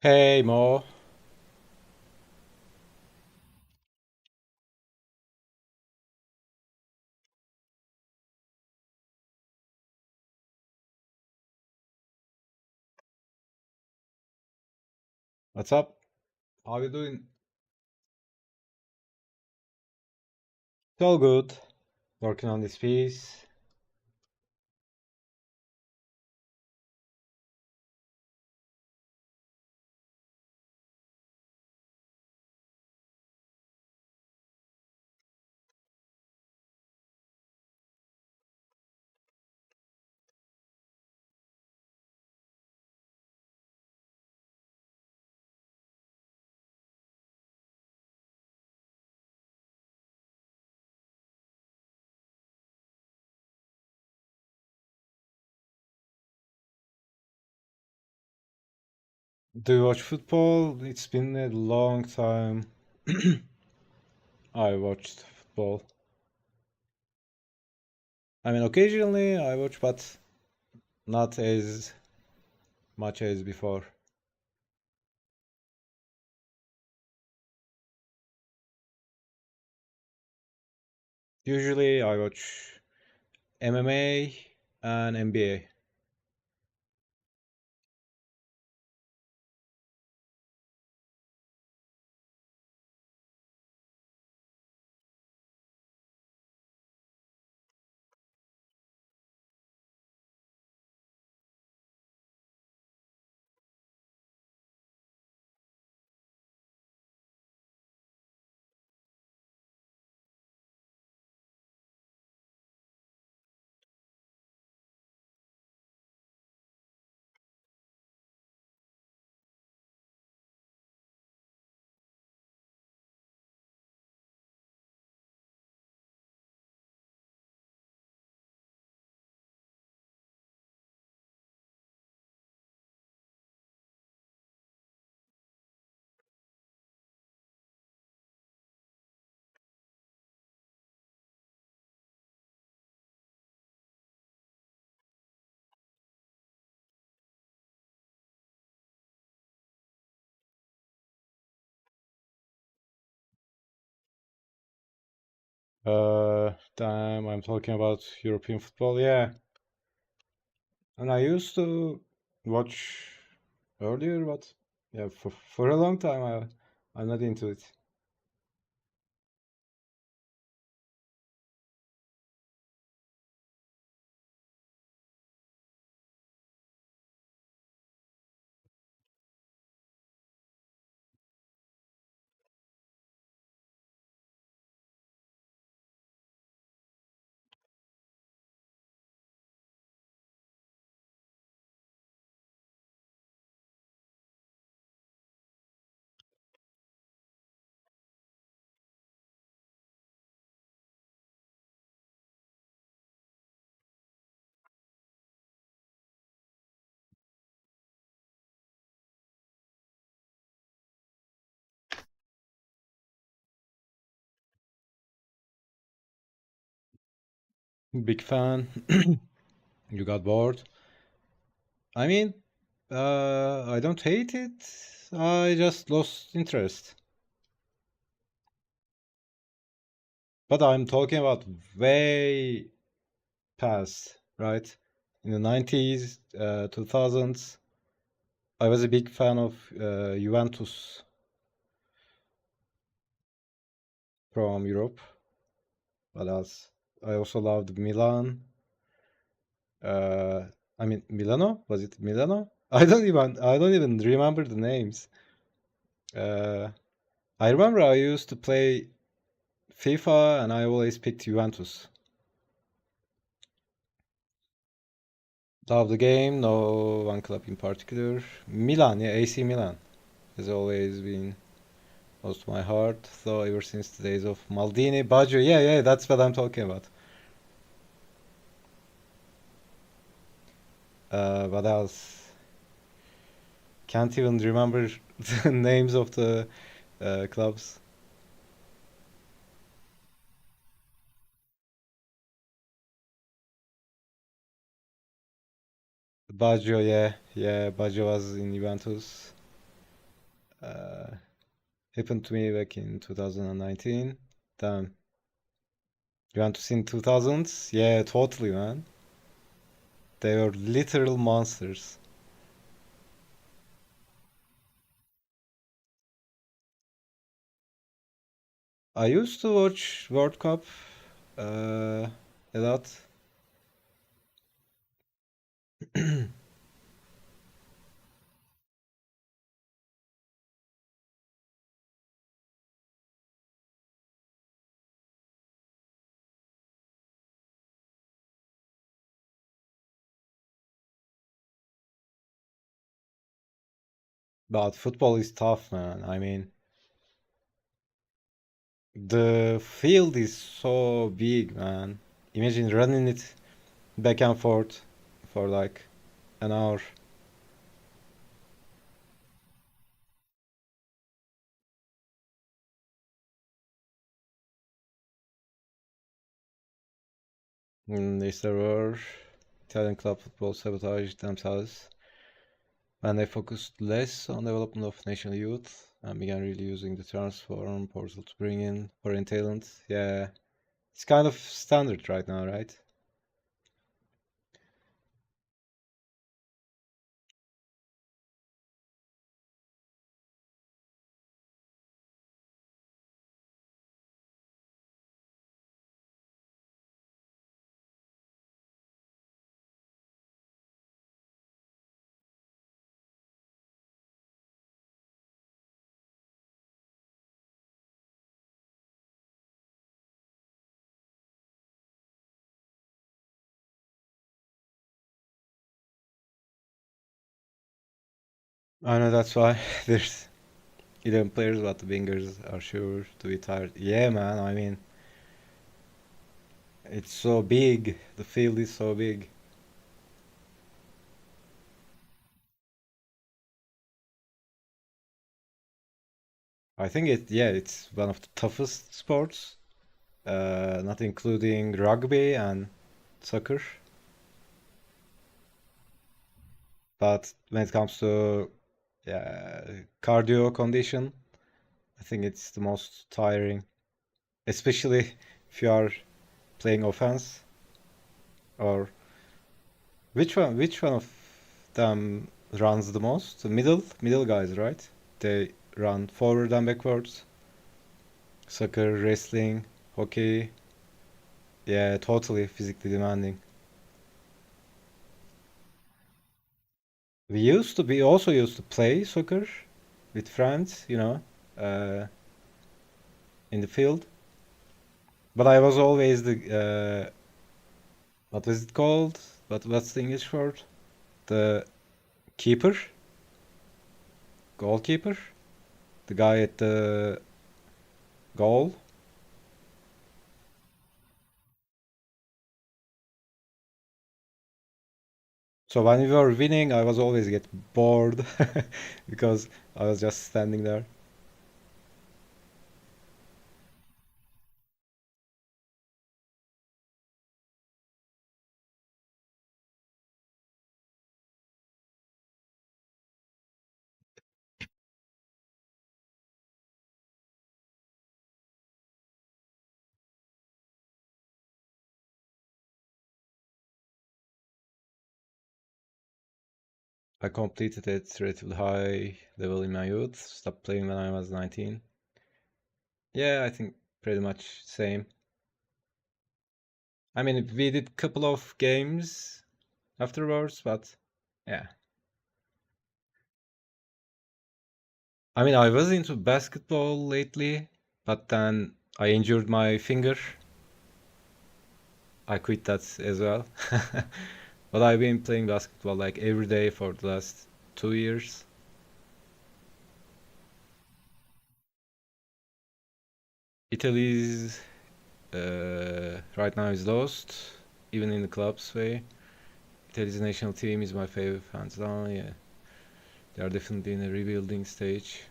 Hey Mo, what's up? How you doing? It's all good. Working on this piece. Do you watch football? It's been a long time I watched football. I mean, occasionally I watch, but not as much as before. Usually I watch MMA and NBA. Damn, I'm talking about European football. Yeah, and I used to watch earlier, but yeah, for a long time I'm not into it. Big fan. You got bored. I mean, I don't hate it. I just lost interest. But I'm talking about way past, right? In the 90s, 2000s, I was a big fan of Juventus from Europe. What else? I also loved Milan. Uh, I mean, Milano? Was it Milano? I don't even remember the names. Uh, I remember I used to play FIFA and I always picked Juventus. Love the game, no one club in particular. Milan, yeah, AC Milan has always been close to my heart. So ever since the days of Maldini, Baggio, yeah, yeah, that's what I'm talking about. What else? Can't even remember the names of the clubs. Baggio, yeah, yeah, Baggio was in Juventus. Uh, happened to me back in 2019. Damn. You want to see in 2000s? Yeah, totally, man. They were literal monsters. I used to watch World Cup a lot. But football is tough, man. I mean, the field is so big, man. Imagine running it back and forth for like an hour. If there were Italian club football sabotaged themselves when they focused less on development of national youth and began really using the transform portal to bring in foreign talent. Yeah, it's kind of standard right now, right? I know that's why there's 11 players, but the wingers are sure to be tired. Yeah, man, I mean, it's so big. The field is so big. I think it's one of the toughest sports, not including rugby and soccer. But when it comes to cardio condition, I think it's the most tiring, especially if you are playing offense. Or which one of them runs the most? The middle guys, right? They run forward and backwards. Soccer, wrestling, hockey. Yeah, totally physically demanding. We also used to play soccer with friends, uh, in the field. But I was always what was it called? What's the English word? The keeper, goalkeeper, the guy at the goal. So when we were winning, I was always get bored because I was just standing there. I completed at relatively high level in my youth. Stopped playing when I was 19. Yeah, I think pretty much same. I mean, we did couple of games afterwards, but yeah. I mean, I was into basketball lately, but then I injured my finger. I quit that as well. But I've been playing basketball like every day for the last 2 years. Italy's right now is lost, even in the club's way. Italy's national team is my favorite, hands down. Yeah, they are definitely in a rebuilding stage.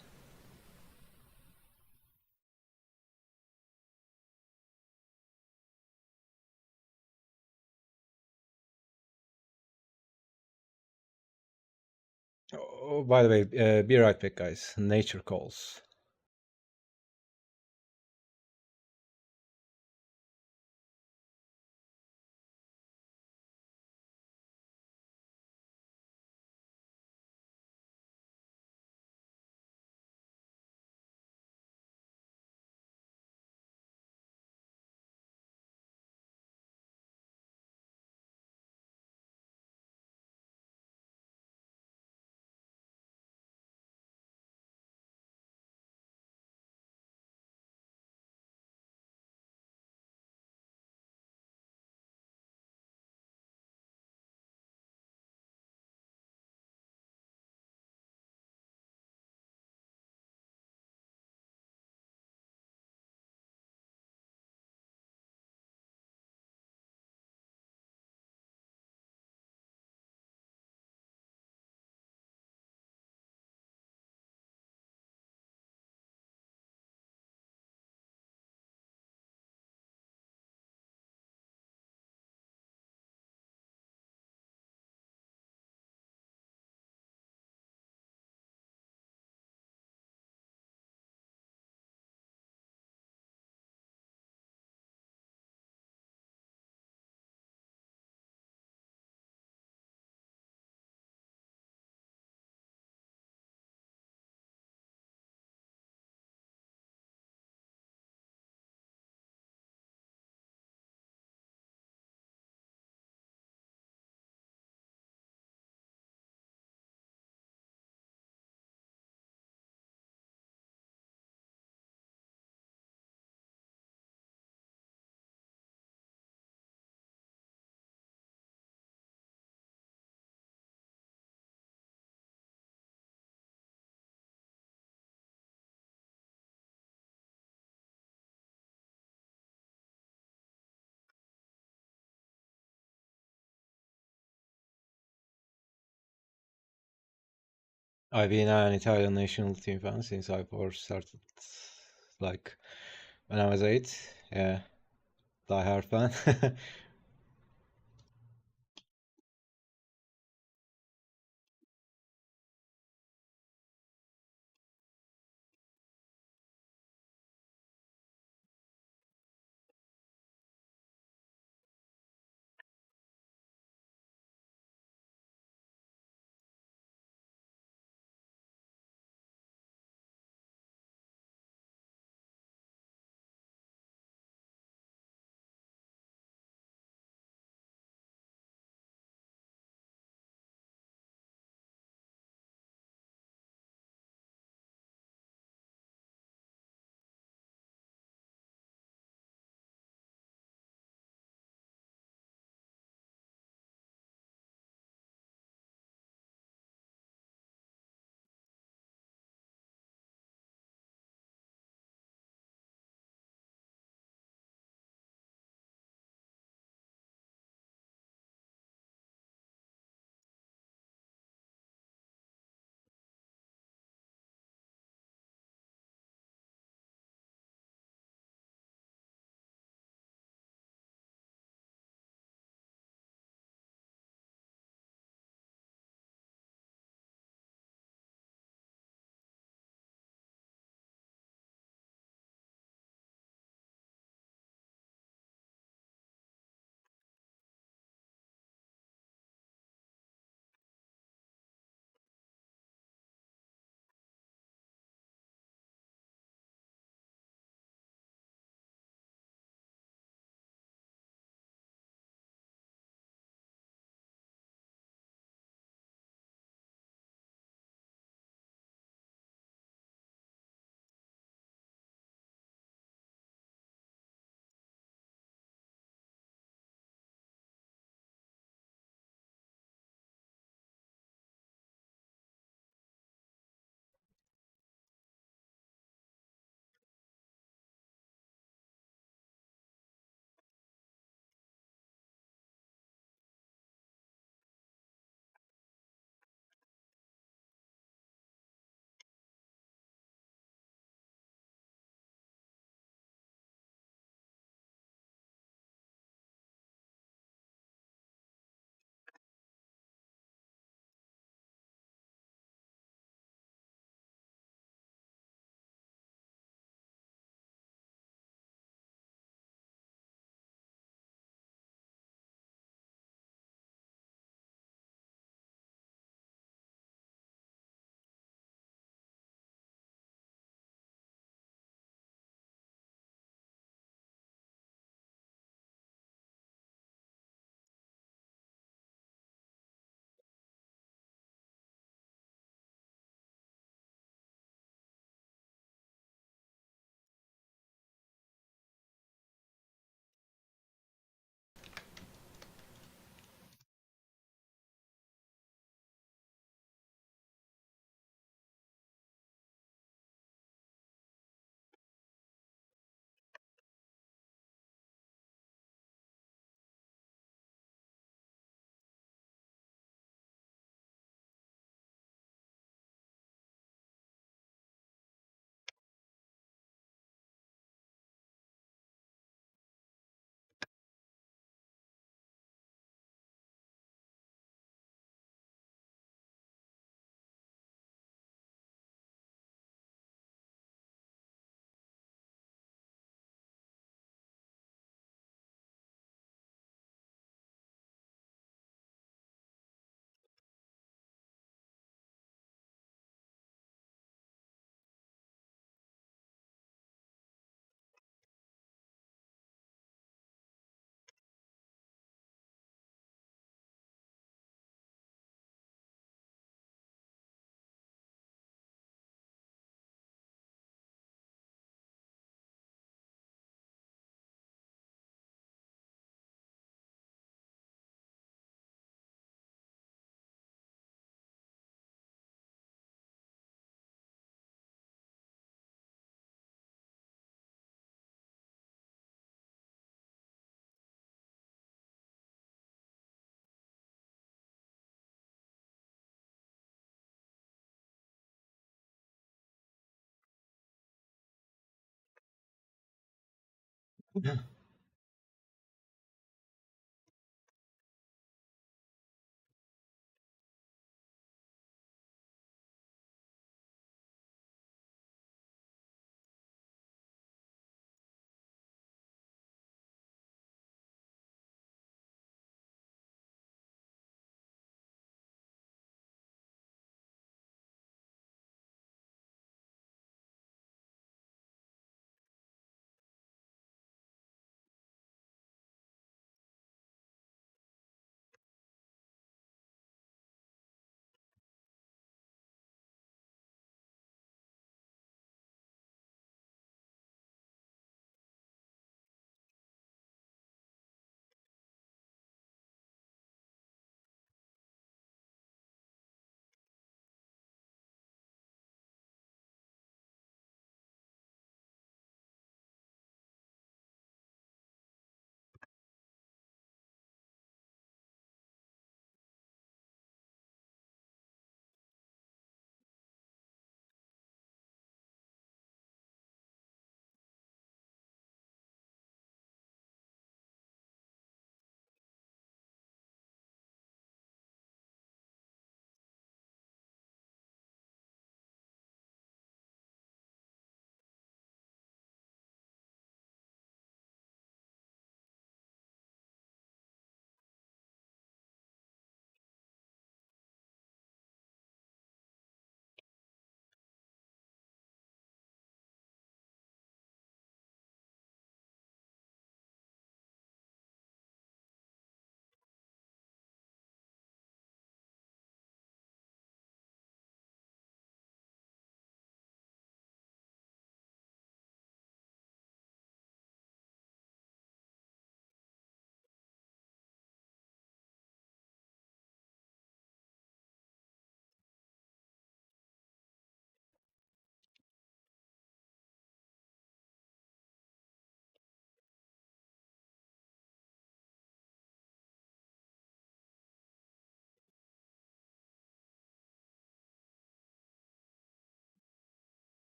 Oh, by the way, be right back, guys. Nature calls. I've been an Italian national team fan since I first started, like when I was 8. Yeah, die-hard fan.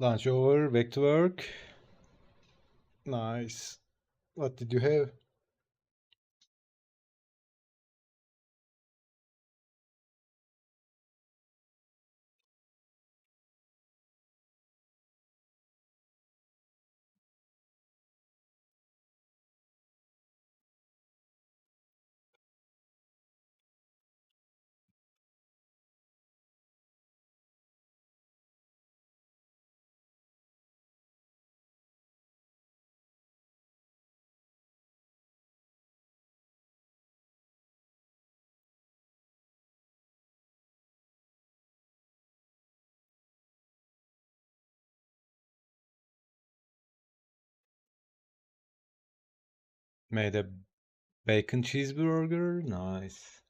Lunch over, back to work. Nice. What did you have? Made a bacon cheeseburger. Nice.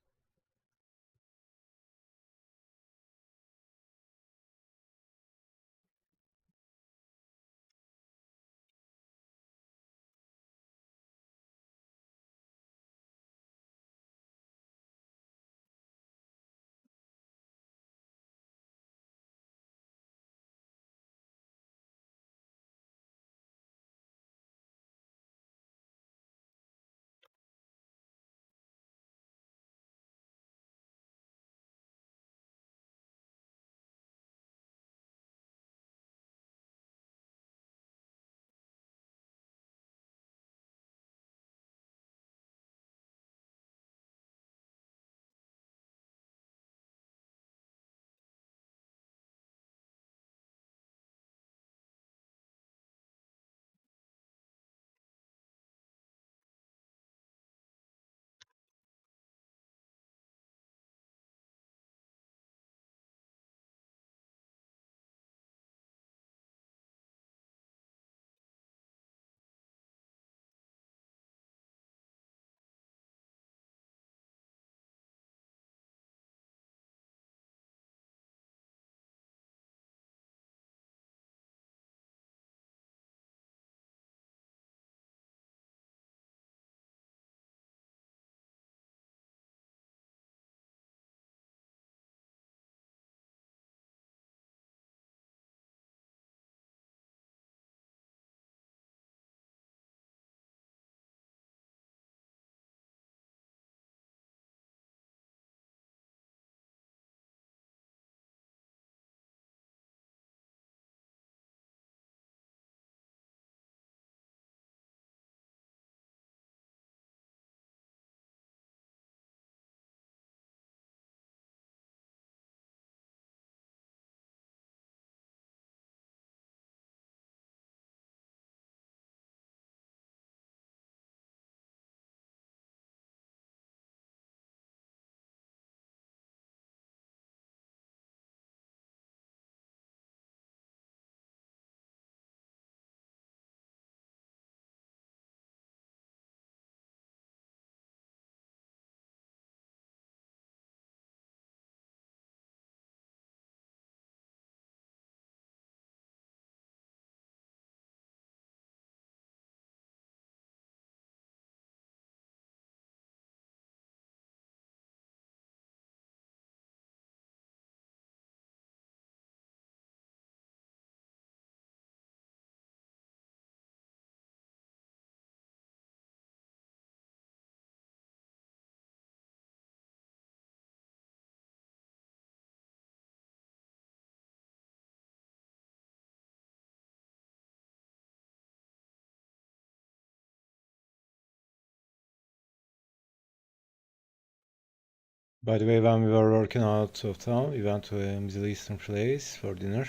By the way, when we were working out of town, we went to a Middle Eastern place for dinner.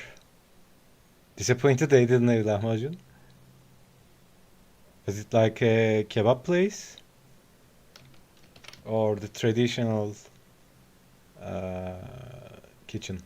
Disappointed they didn't have lahmacun. Was it like a kebab place? Or the traditional uh, kitchen?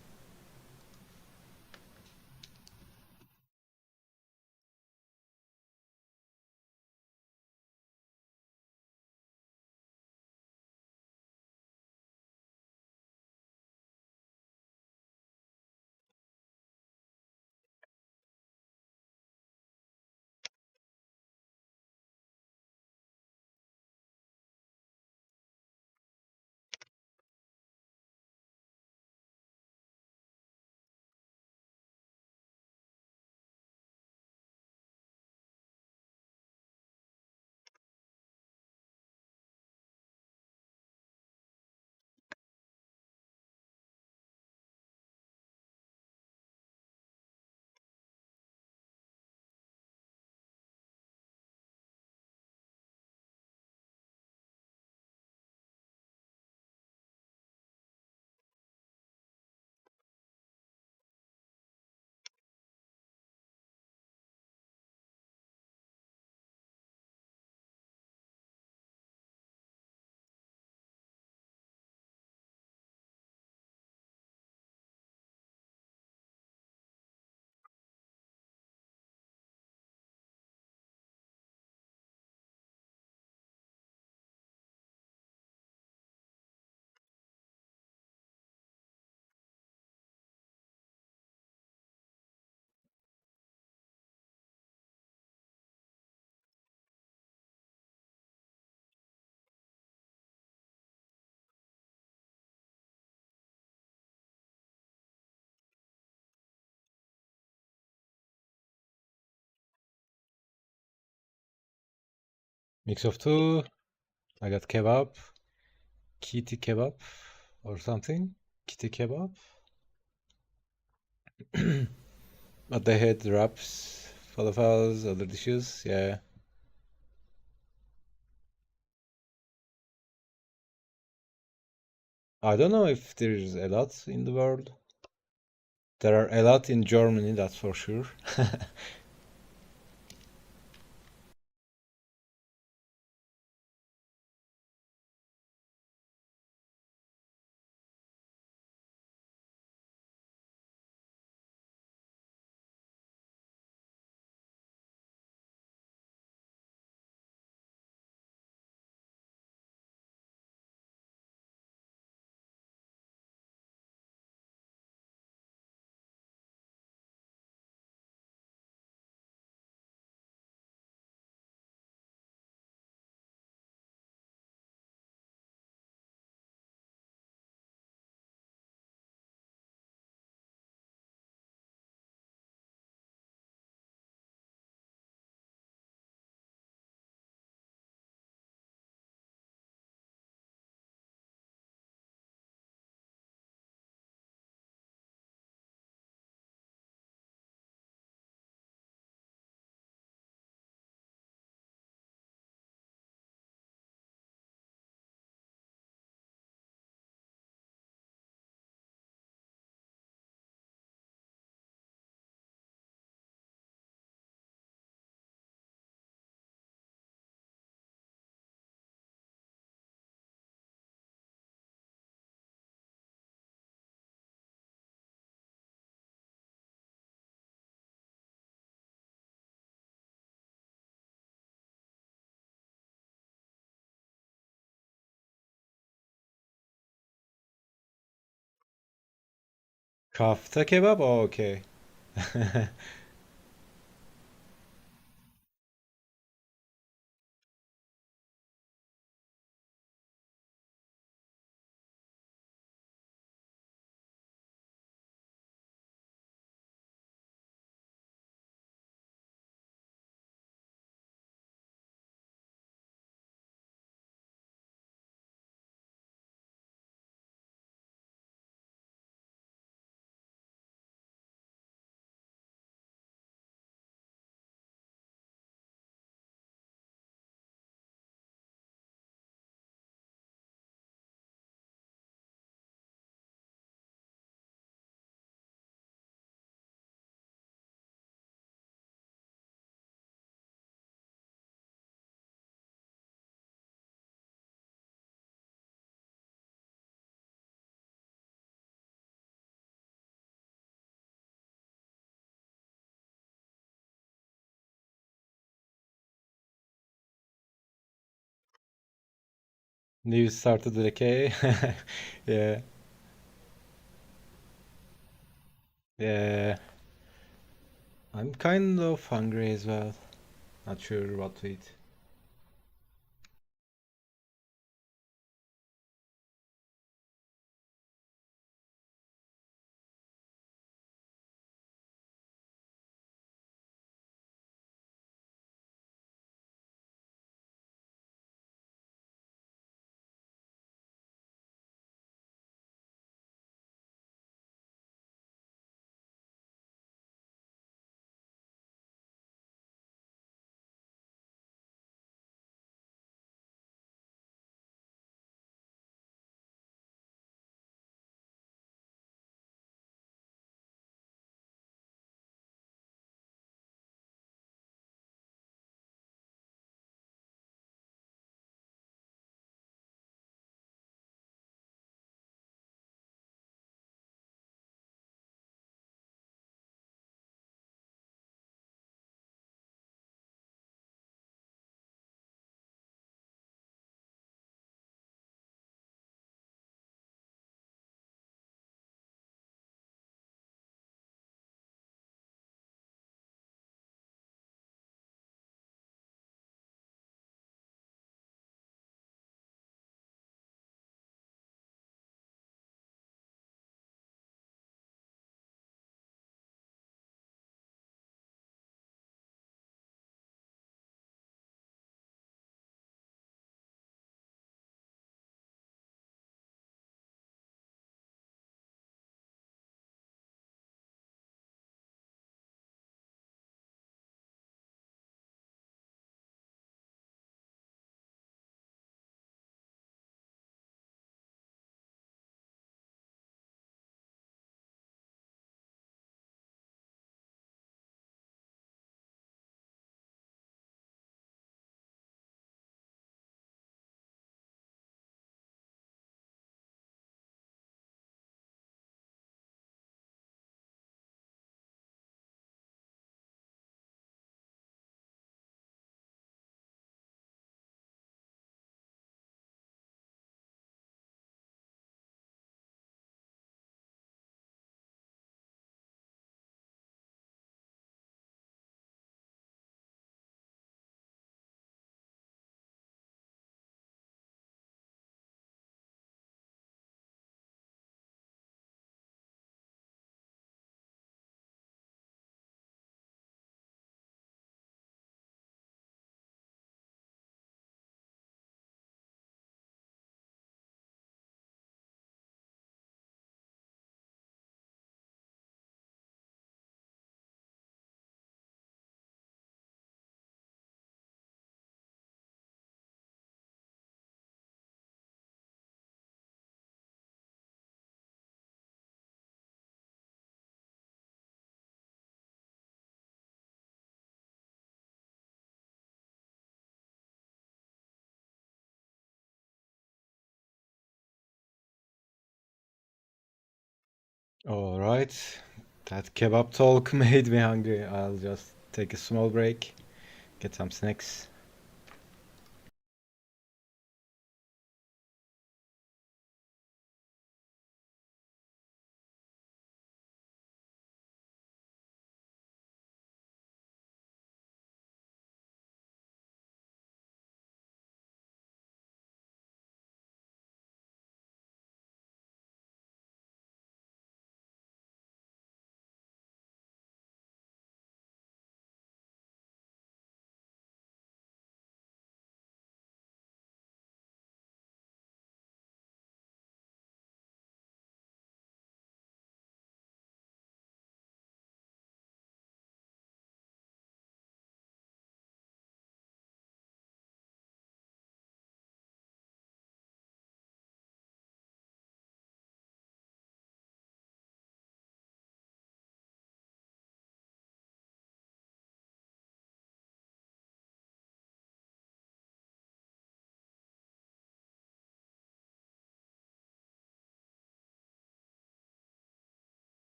Mix of two. I got kebab, kitty kebab or something. Kitty kebab. But they had wraps, falafels, other dishes. Yeah. I don't know if there's a lot in the world. There are a lot in Germany, that's for sure. Kafta kebab? Oh, okay. News started to decay. Yeah, yeah. I'm kind of hungry as well. Not sure what to eat. All right. That kebab talk made me hungry. I'll just take a small break, get some snacks.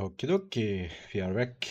Okie dokie, we are back.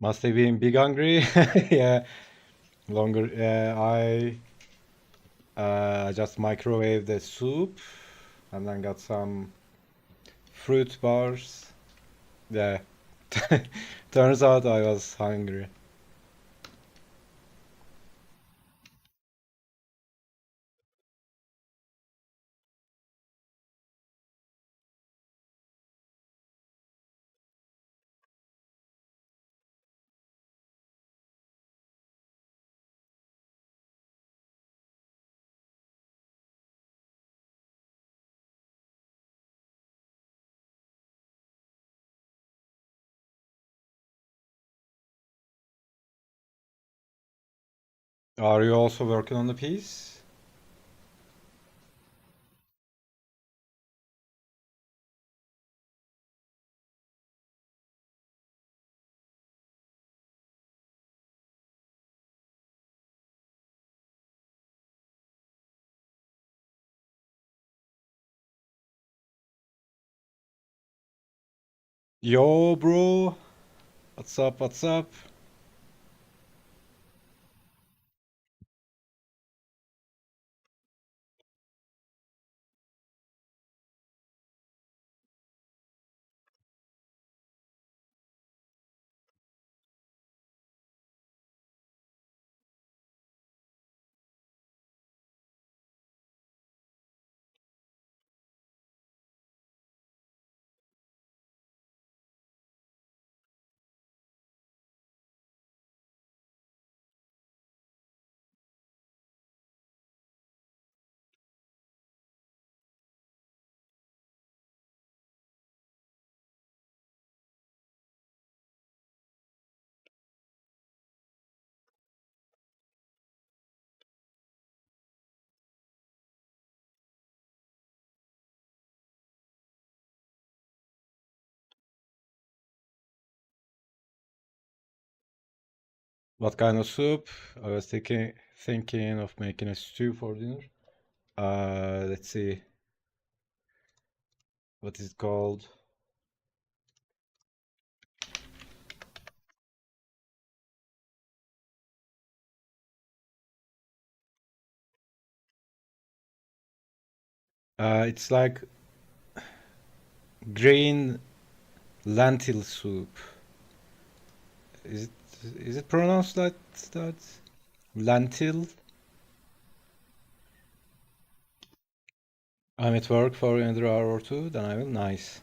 Must have been big hungry. Yeah, longer. I just microwaved the soup and then got some fruit bars. Yeah, turns out I was hungry. Are you also working on the piece? Yo, bro. What's up? What's up? What kind of soup? I was thinking of making a stew for dinner. Let's see. What is it called? It's like green lentil soup. Is it is it pronounced like that? Lentil? I'm at work for another hour or two, then I will. Nice.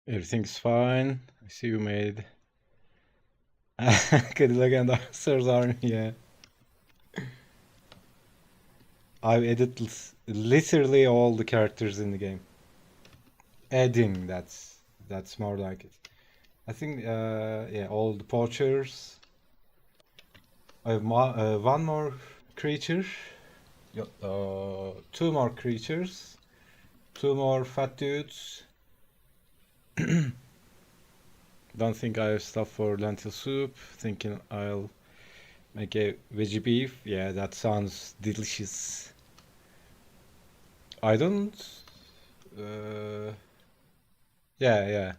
Everything's fine. I see you made Cadillac and Dinosaurs Army, yeah. I've added literally all the characters in the game. Adding, that's more like it. I think, yeah, all the poachers. I have one more creature. Two more creatures. Two more fat dudes. Don't think I have stuff for lentil soup. Thinking I'll make a veggie beef. Yeah, that sounds delicious. I don't. Uh, yeah, yeah.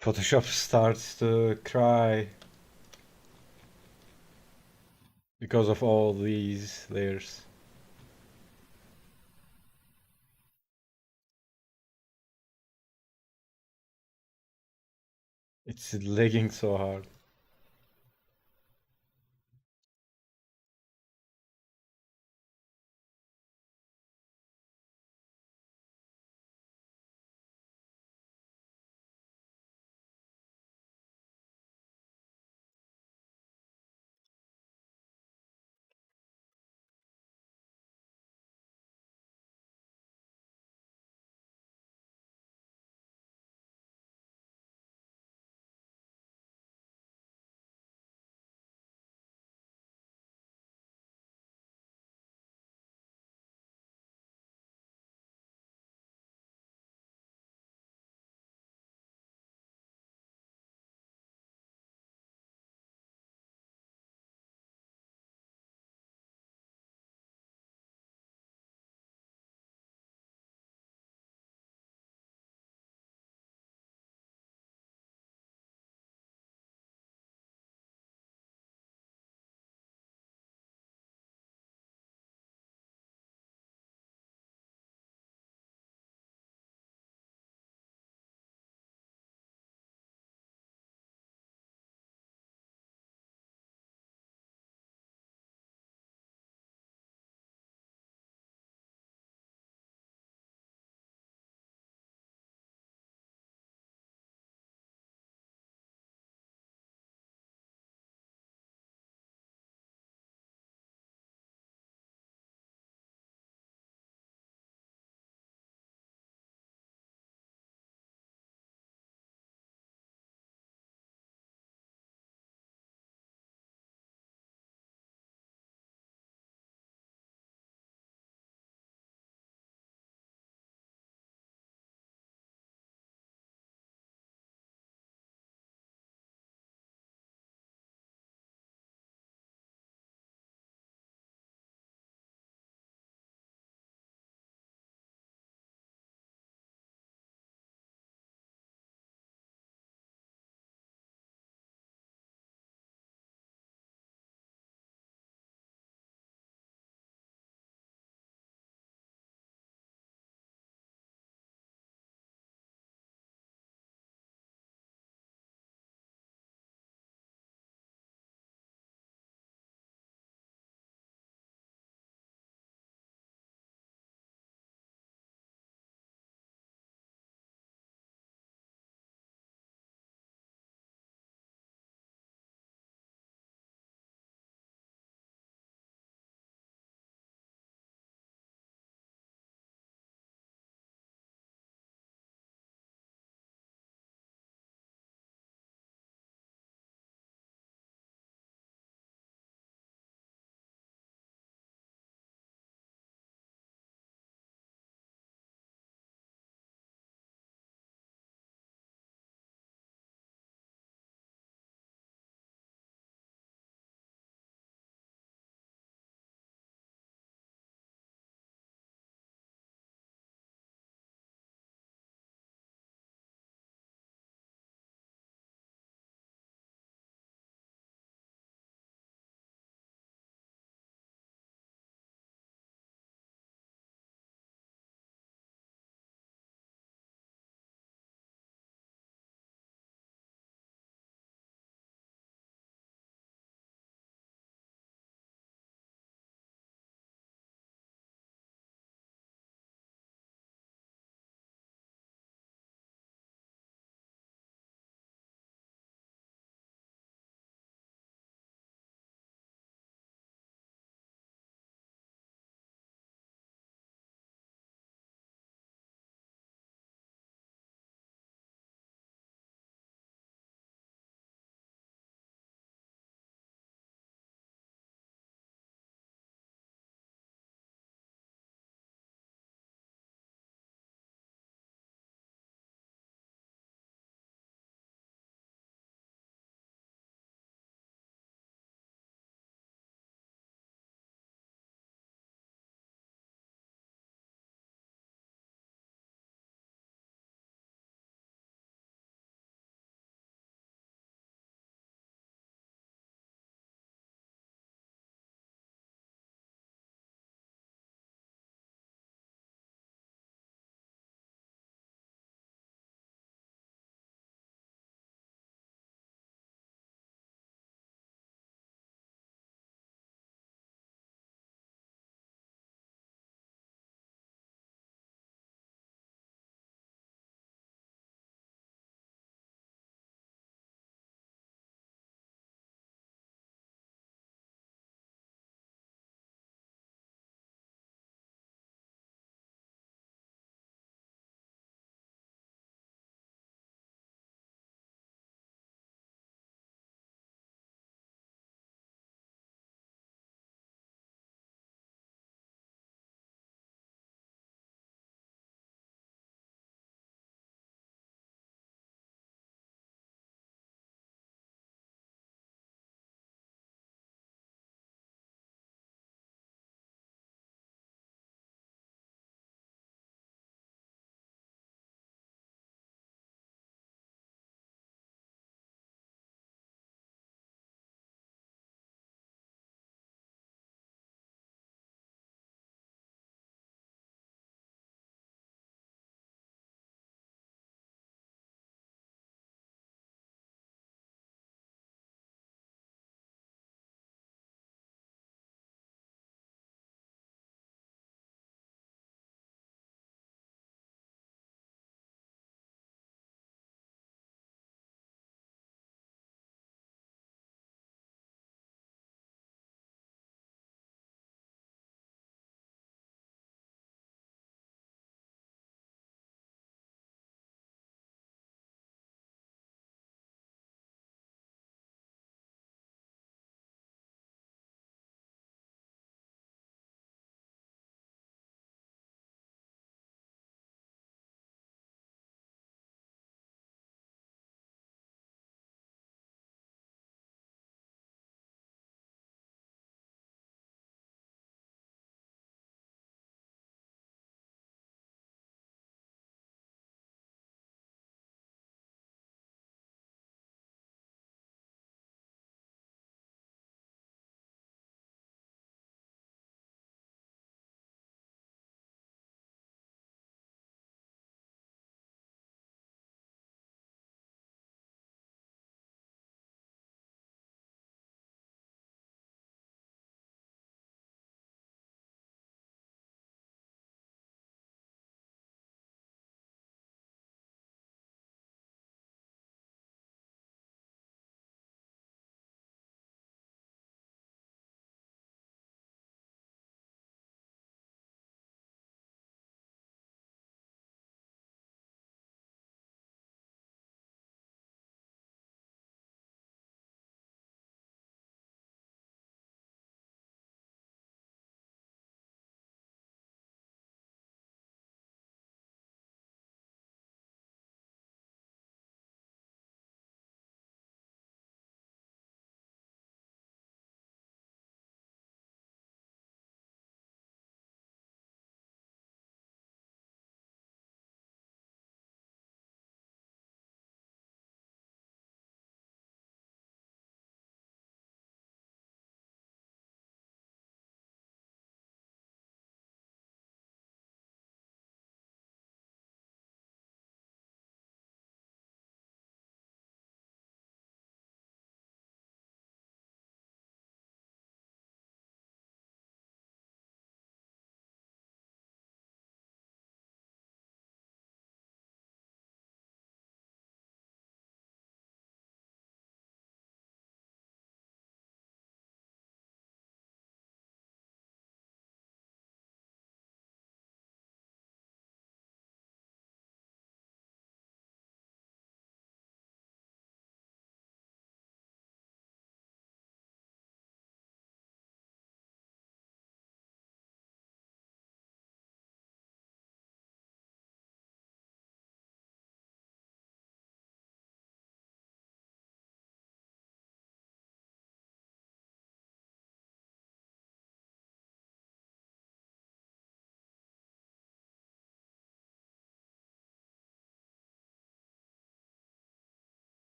Photoshop starts to cry because of all these layers. It's lagging so hard.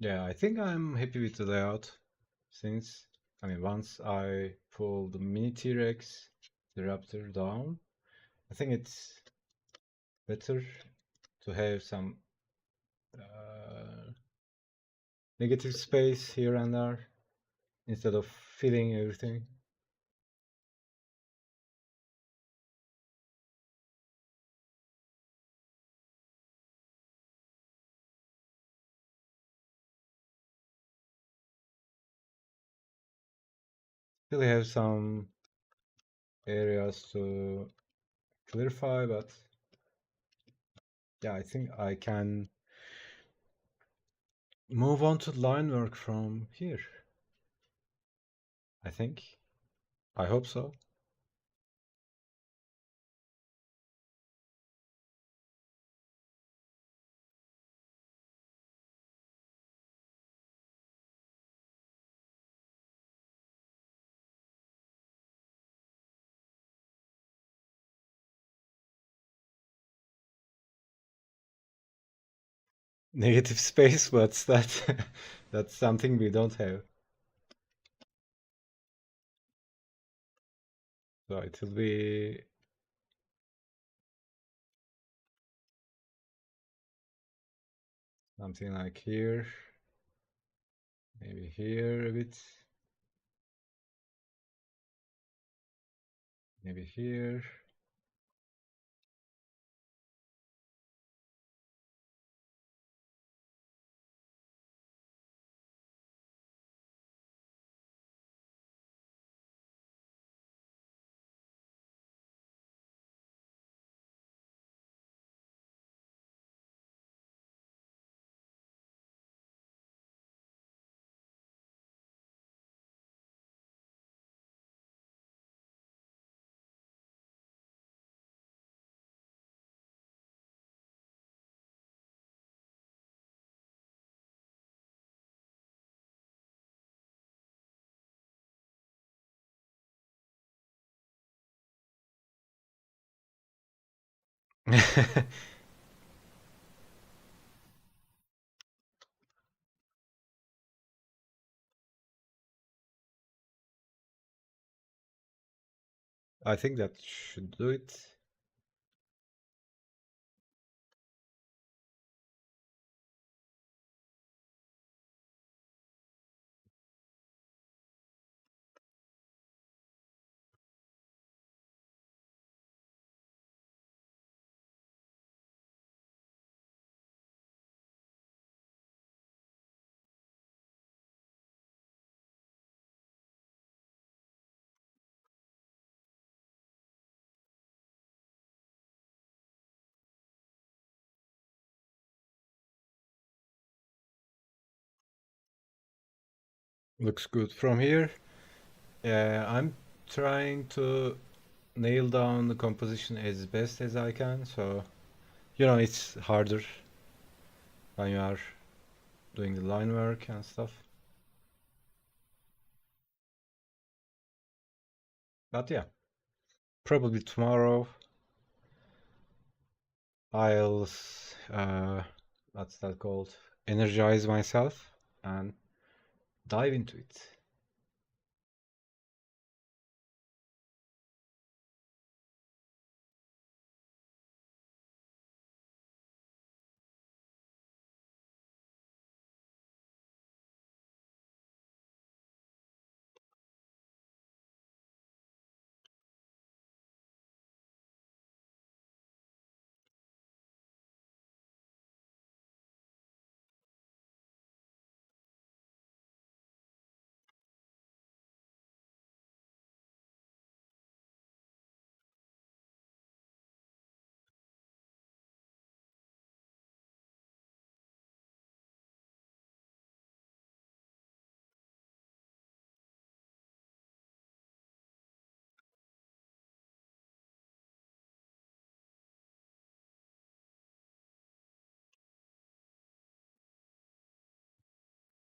Yeah, I think I'm happy with the layout since, I mean, once I pull the mini T-Rex, the Raptor down, I think it's better to have some negative space here and there instead of filling everything. Still have some areas to clarify, but yeah, I think I can move on to line work from here. I think. I hope so. Negative space, what's that? That's something we don't have. So it will be something like here, maybe here a bit, maybe here. I think that should do it. Looks good from here. Yeah, I'm trying to nail down the composition as best as I can. So, it's harder when you are doing the line work and stuff. But yeah, probably tomorrow I'll, what's that called? Energize myself and dive into it.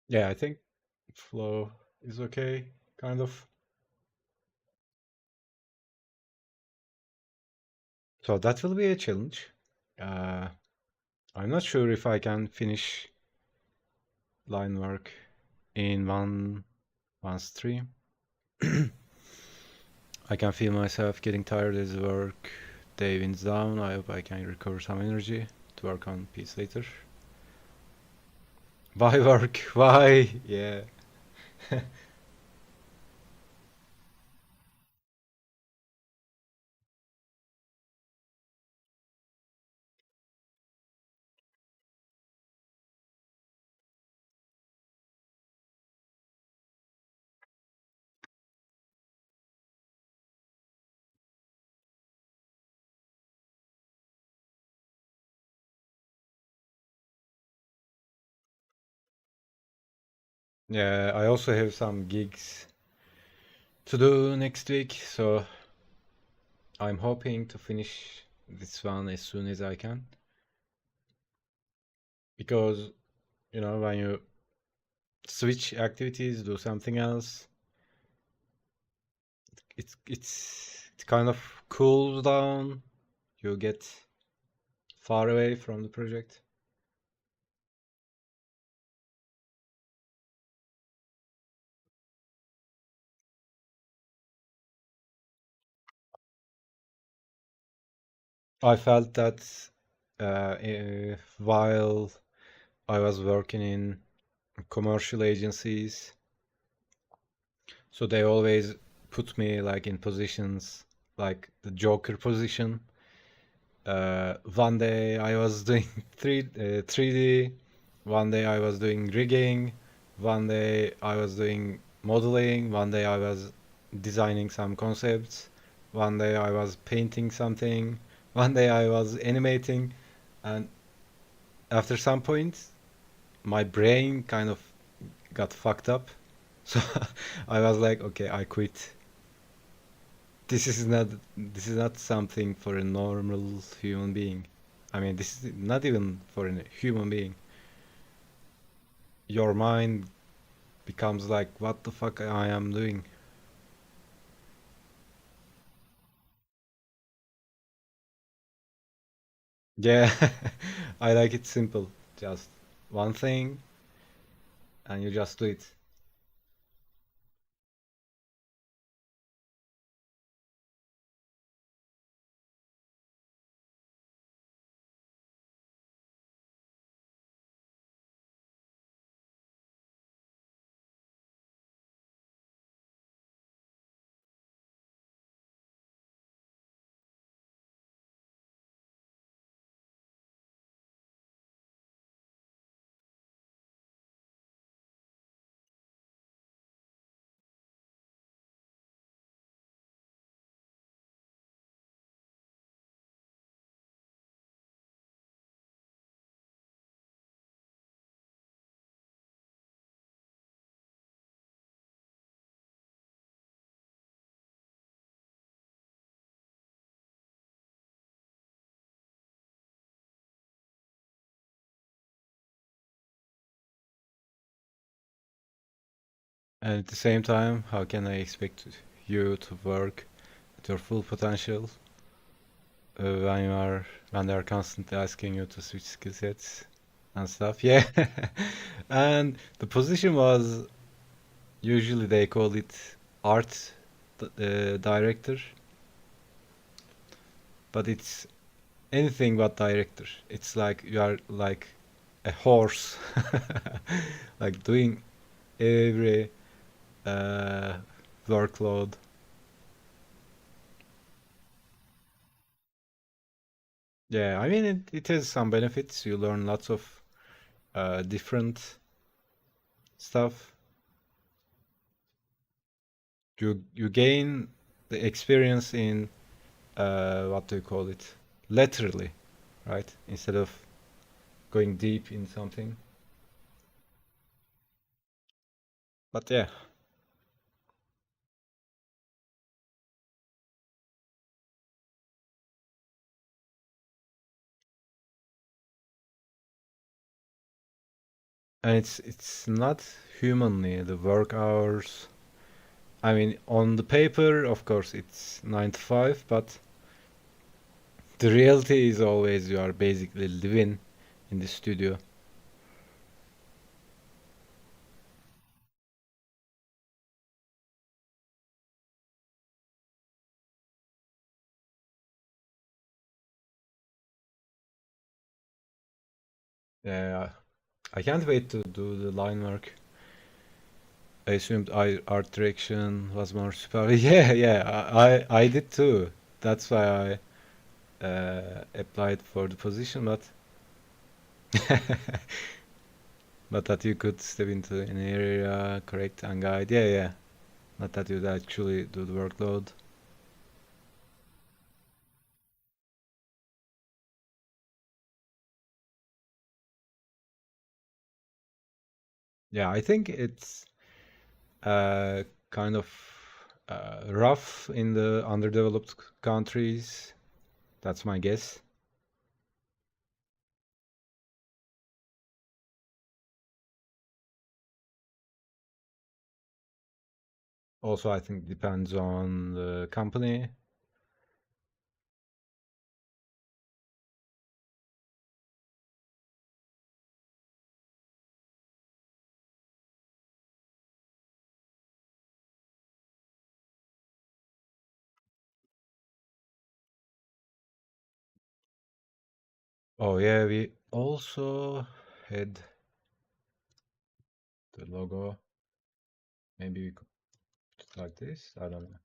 Yeah, I think flow is okay, kind of. So that will be a challenge. Uh, I'm not sure if I can finish line work in one stream. I can feel myself getting tired as the work day winds down. I hope I can recover some energy to work on piece later. Why work? Why? Yeah. Yeah, I also have some gigs to do next week, so I'm hoping to finish this one as soon as I can. Because, when you switch activities, do something else, it kind of cools down. You get far away from the project. I felt that while I was working in commercial agencies, so they always put me like in positions like the Joker position. One day I was doing 3D, one day I was doing rigging, one day I was doing modeling, one day I was designing some concepts, one day I was painting something, one day I was animating, and after some point my brain kind of got fucked up. So I was like, okay, I quit. This is not something for a normal human being. I mean, this is not even for a human being. Your mind becomes like, what the fuck I am doing? Yeah, I like it simple. Just one thing, and you just do it. And at the same time, how can I expect you to work at your full potential when they are constantly asking you to switch skill sets and stuff? Yeah. And the position was usually they call it art director, but it's anything but director. It's like you are like a horse, like doing every uh, workload. Yeah, I mean it has some benefits. You learn lots of different stuff. You gain the experience in what do you call it? Laterally, right? Instead of going deep in something. But yeah, and it's not humanly the work hours. I mean, on the paper, of course, it's 9 to 5, but The reality is always you are basically living in the studio. Yeah, I can't wait to do the line work. I assumed art direction was more super. Yeah, yeah, I did too. That's why I applied for the position, but but that you could step into an area, correct and guide. Yeah, yeah. Not that you'd actually do the workload. Yeah, I think it's kind of rough in the underdeveloped countries. That's my guess. Also, I think depends on the company. Oh yeah, we also had the logo. Maybe we could put it like this. I don't know.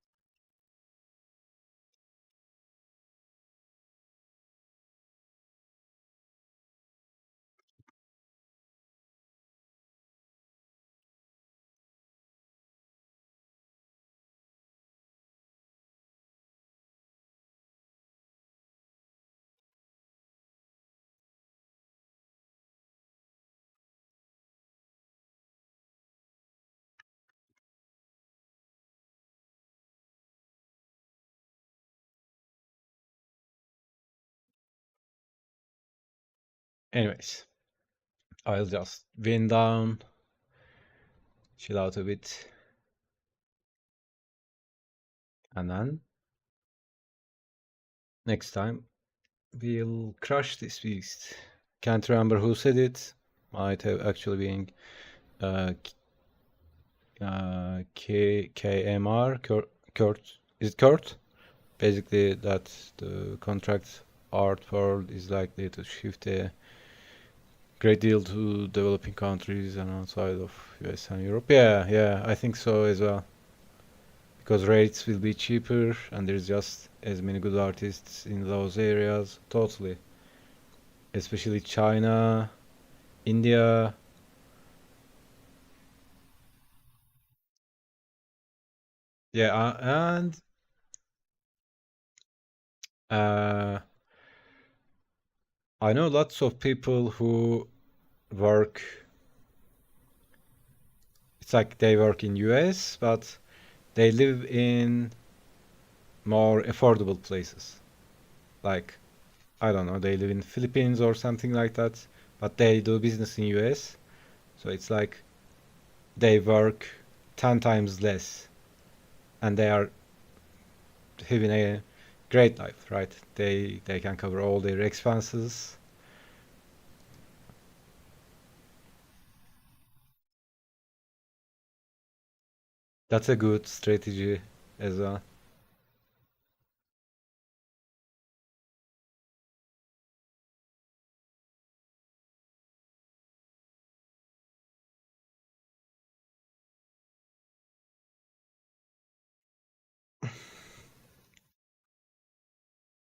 Anyways, I'll just wind down, chill out a bit, and then next time we'll crush this beast. Can't remember who said it. Might have actually been uh, KMR, Kurt. Is it Kurt? Basically, that the contract art world is likely to shift a great deal to developing countries and outside of US and Europe. Yeah, yeah, I think so as well. Because rates will be cheaper and there's just as many good artists in those areas. Totally. Especially China, India. Yeah, and uh, I know lots of people who work. It's like they work in US, but they live in more affordable places. Like I don't know, they live in Philippines or something like that, but they do business in US. So it's like they work 10 times less and they are having a great life, right? They can cover all their expenses. That's a good strategy as well.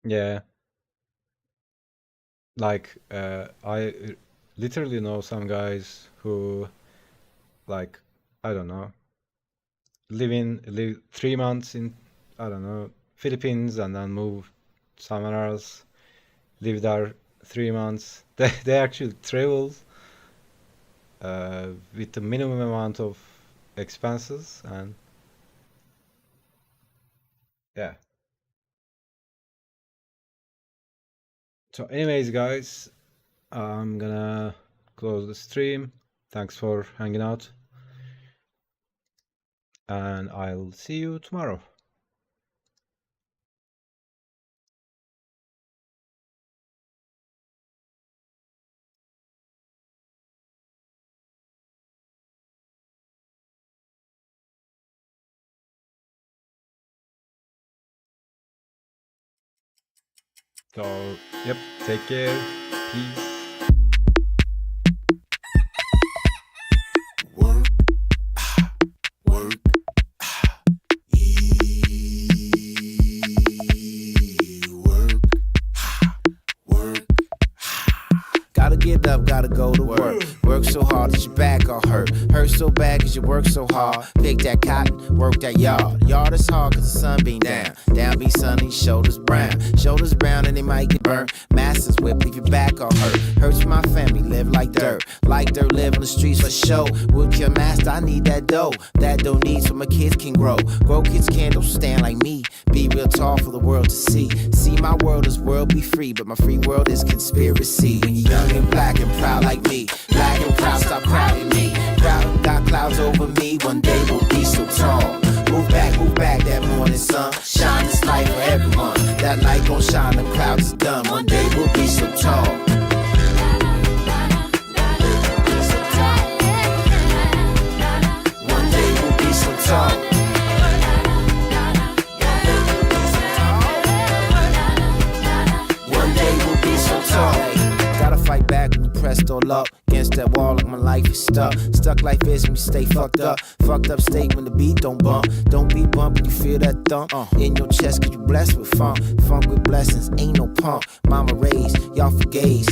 Yeah, like I literally know some guys who like I don't know, live 3 months in I don't know Philippines and then move somewhere else, live there 3 months. They actually travel with the minimum amount of expenses and yeah. So, anyways, guys, I'm gonna close the stream. Thanks for hanging out, and I'll see you tomorrow. So, yep, take care. Peace. Work, work, work, work. Gotta get up, gotta go to work. Work so hard that your back all hurt. Hurt so bad cause you work so hard. Pick that cotton, work that yard. Yard is hard cause the sun beam down. Down be sunny, shoulders brown. Shoulders brown and they might get burnt. Masters whip, leave your back all hurt. Hurts my family, live like dirt. Like dirt, live on the streets for show. Whoop your master, I need that dough. That dough needs so my kids can grow. Grow kids can don't stand like me. Be real tall for the world to see. See my world is world be free, but my free world is conspiracy. When you're young and black and proud like me. Black and proud, stop crowding me. Proud, got clouds over me. One day we'll be so tall. Move back, that morning sun. Shine this light for everyone. That light gon' shine, the clouds is done. One day we'll be so tall. One day we'll be so tall. One day we'll be so tall. Gotta fight back when you pressed all up against that wall like my life is stuck. Stuck like this when you stay fucked up. Fucked up state when the beat don't bump. Don't be bumping, you feel that thump in your chest cause you blessed with funk. Funk with blessings, ain't no punk. Mama raised, y'all forgave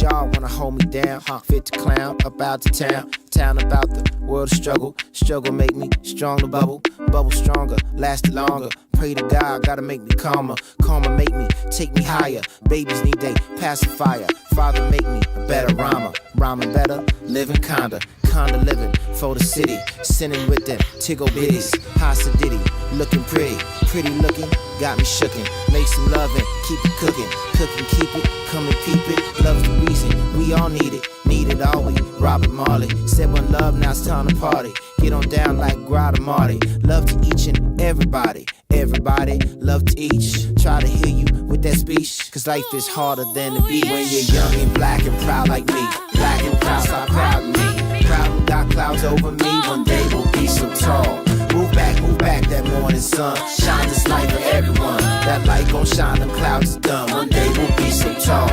y'all wanna hold me down. Fit to clown, up out the town. Town about the world of struggle. Struggle make me strong to bubble. Bubble stronger, last longer. Pray to God, gotta make me calmer. Calmer make me, take me higher. Babies need they pacifier. Father make me a better rhymer. Rhyming better, living kinda living for the city. Sinning with them tiggle bitties. High sedity, looking pretty looking, got me shookin'. Make some love and keep it cooking. Cooking, keep it, come and peep it. Love's the reason, we all need it. Need it all, we Robert Marley. Said one love, now it's time to party. Get on down like Grada Marty. Love to each and everybody. Everybody love to each. Try to hear you with that speech. Cause life is harder than the beat. When you're young and black and proud like me. Black and proud, stop proud of me. Proud, got clouds over me. One day we'll be so tall. Move back, that morning sun. Shine this light for everyone. That light gon' shine, them clouds is done. One day we'll be so tall.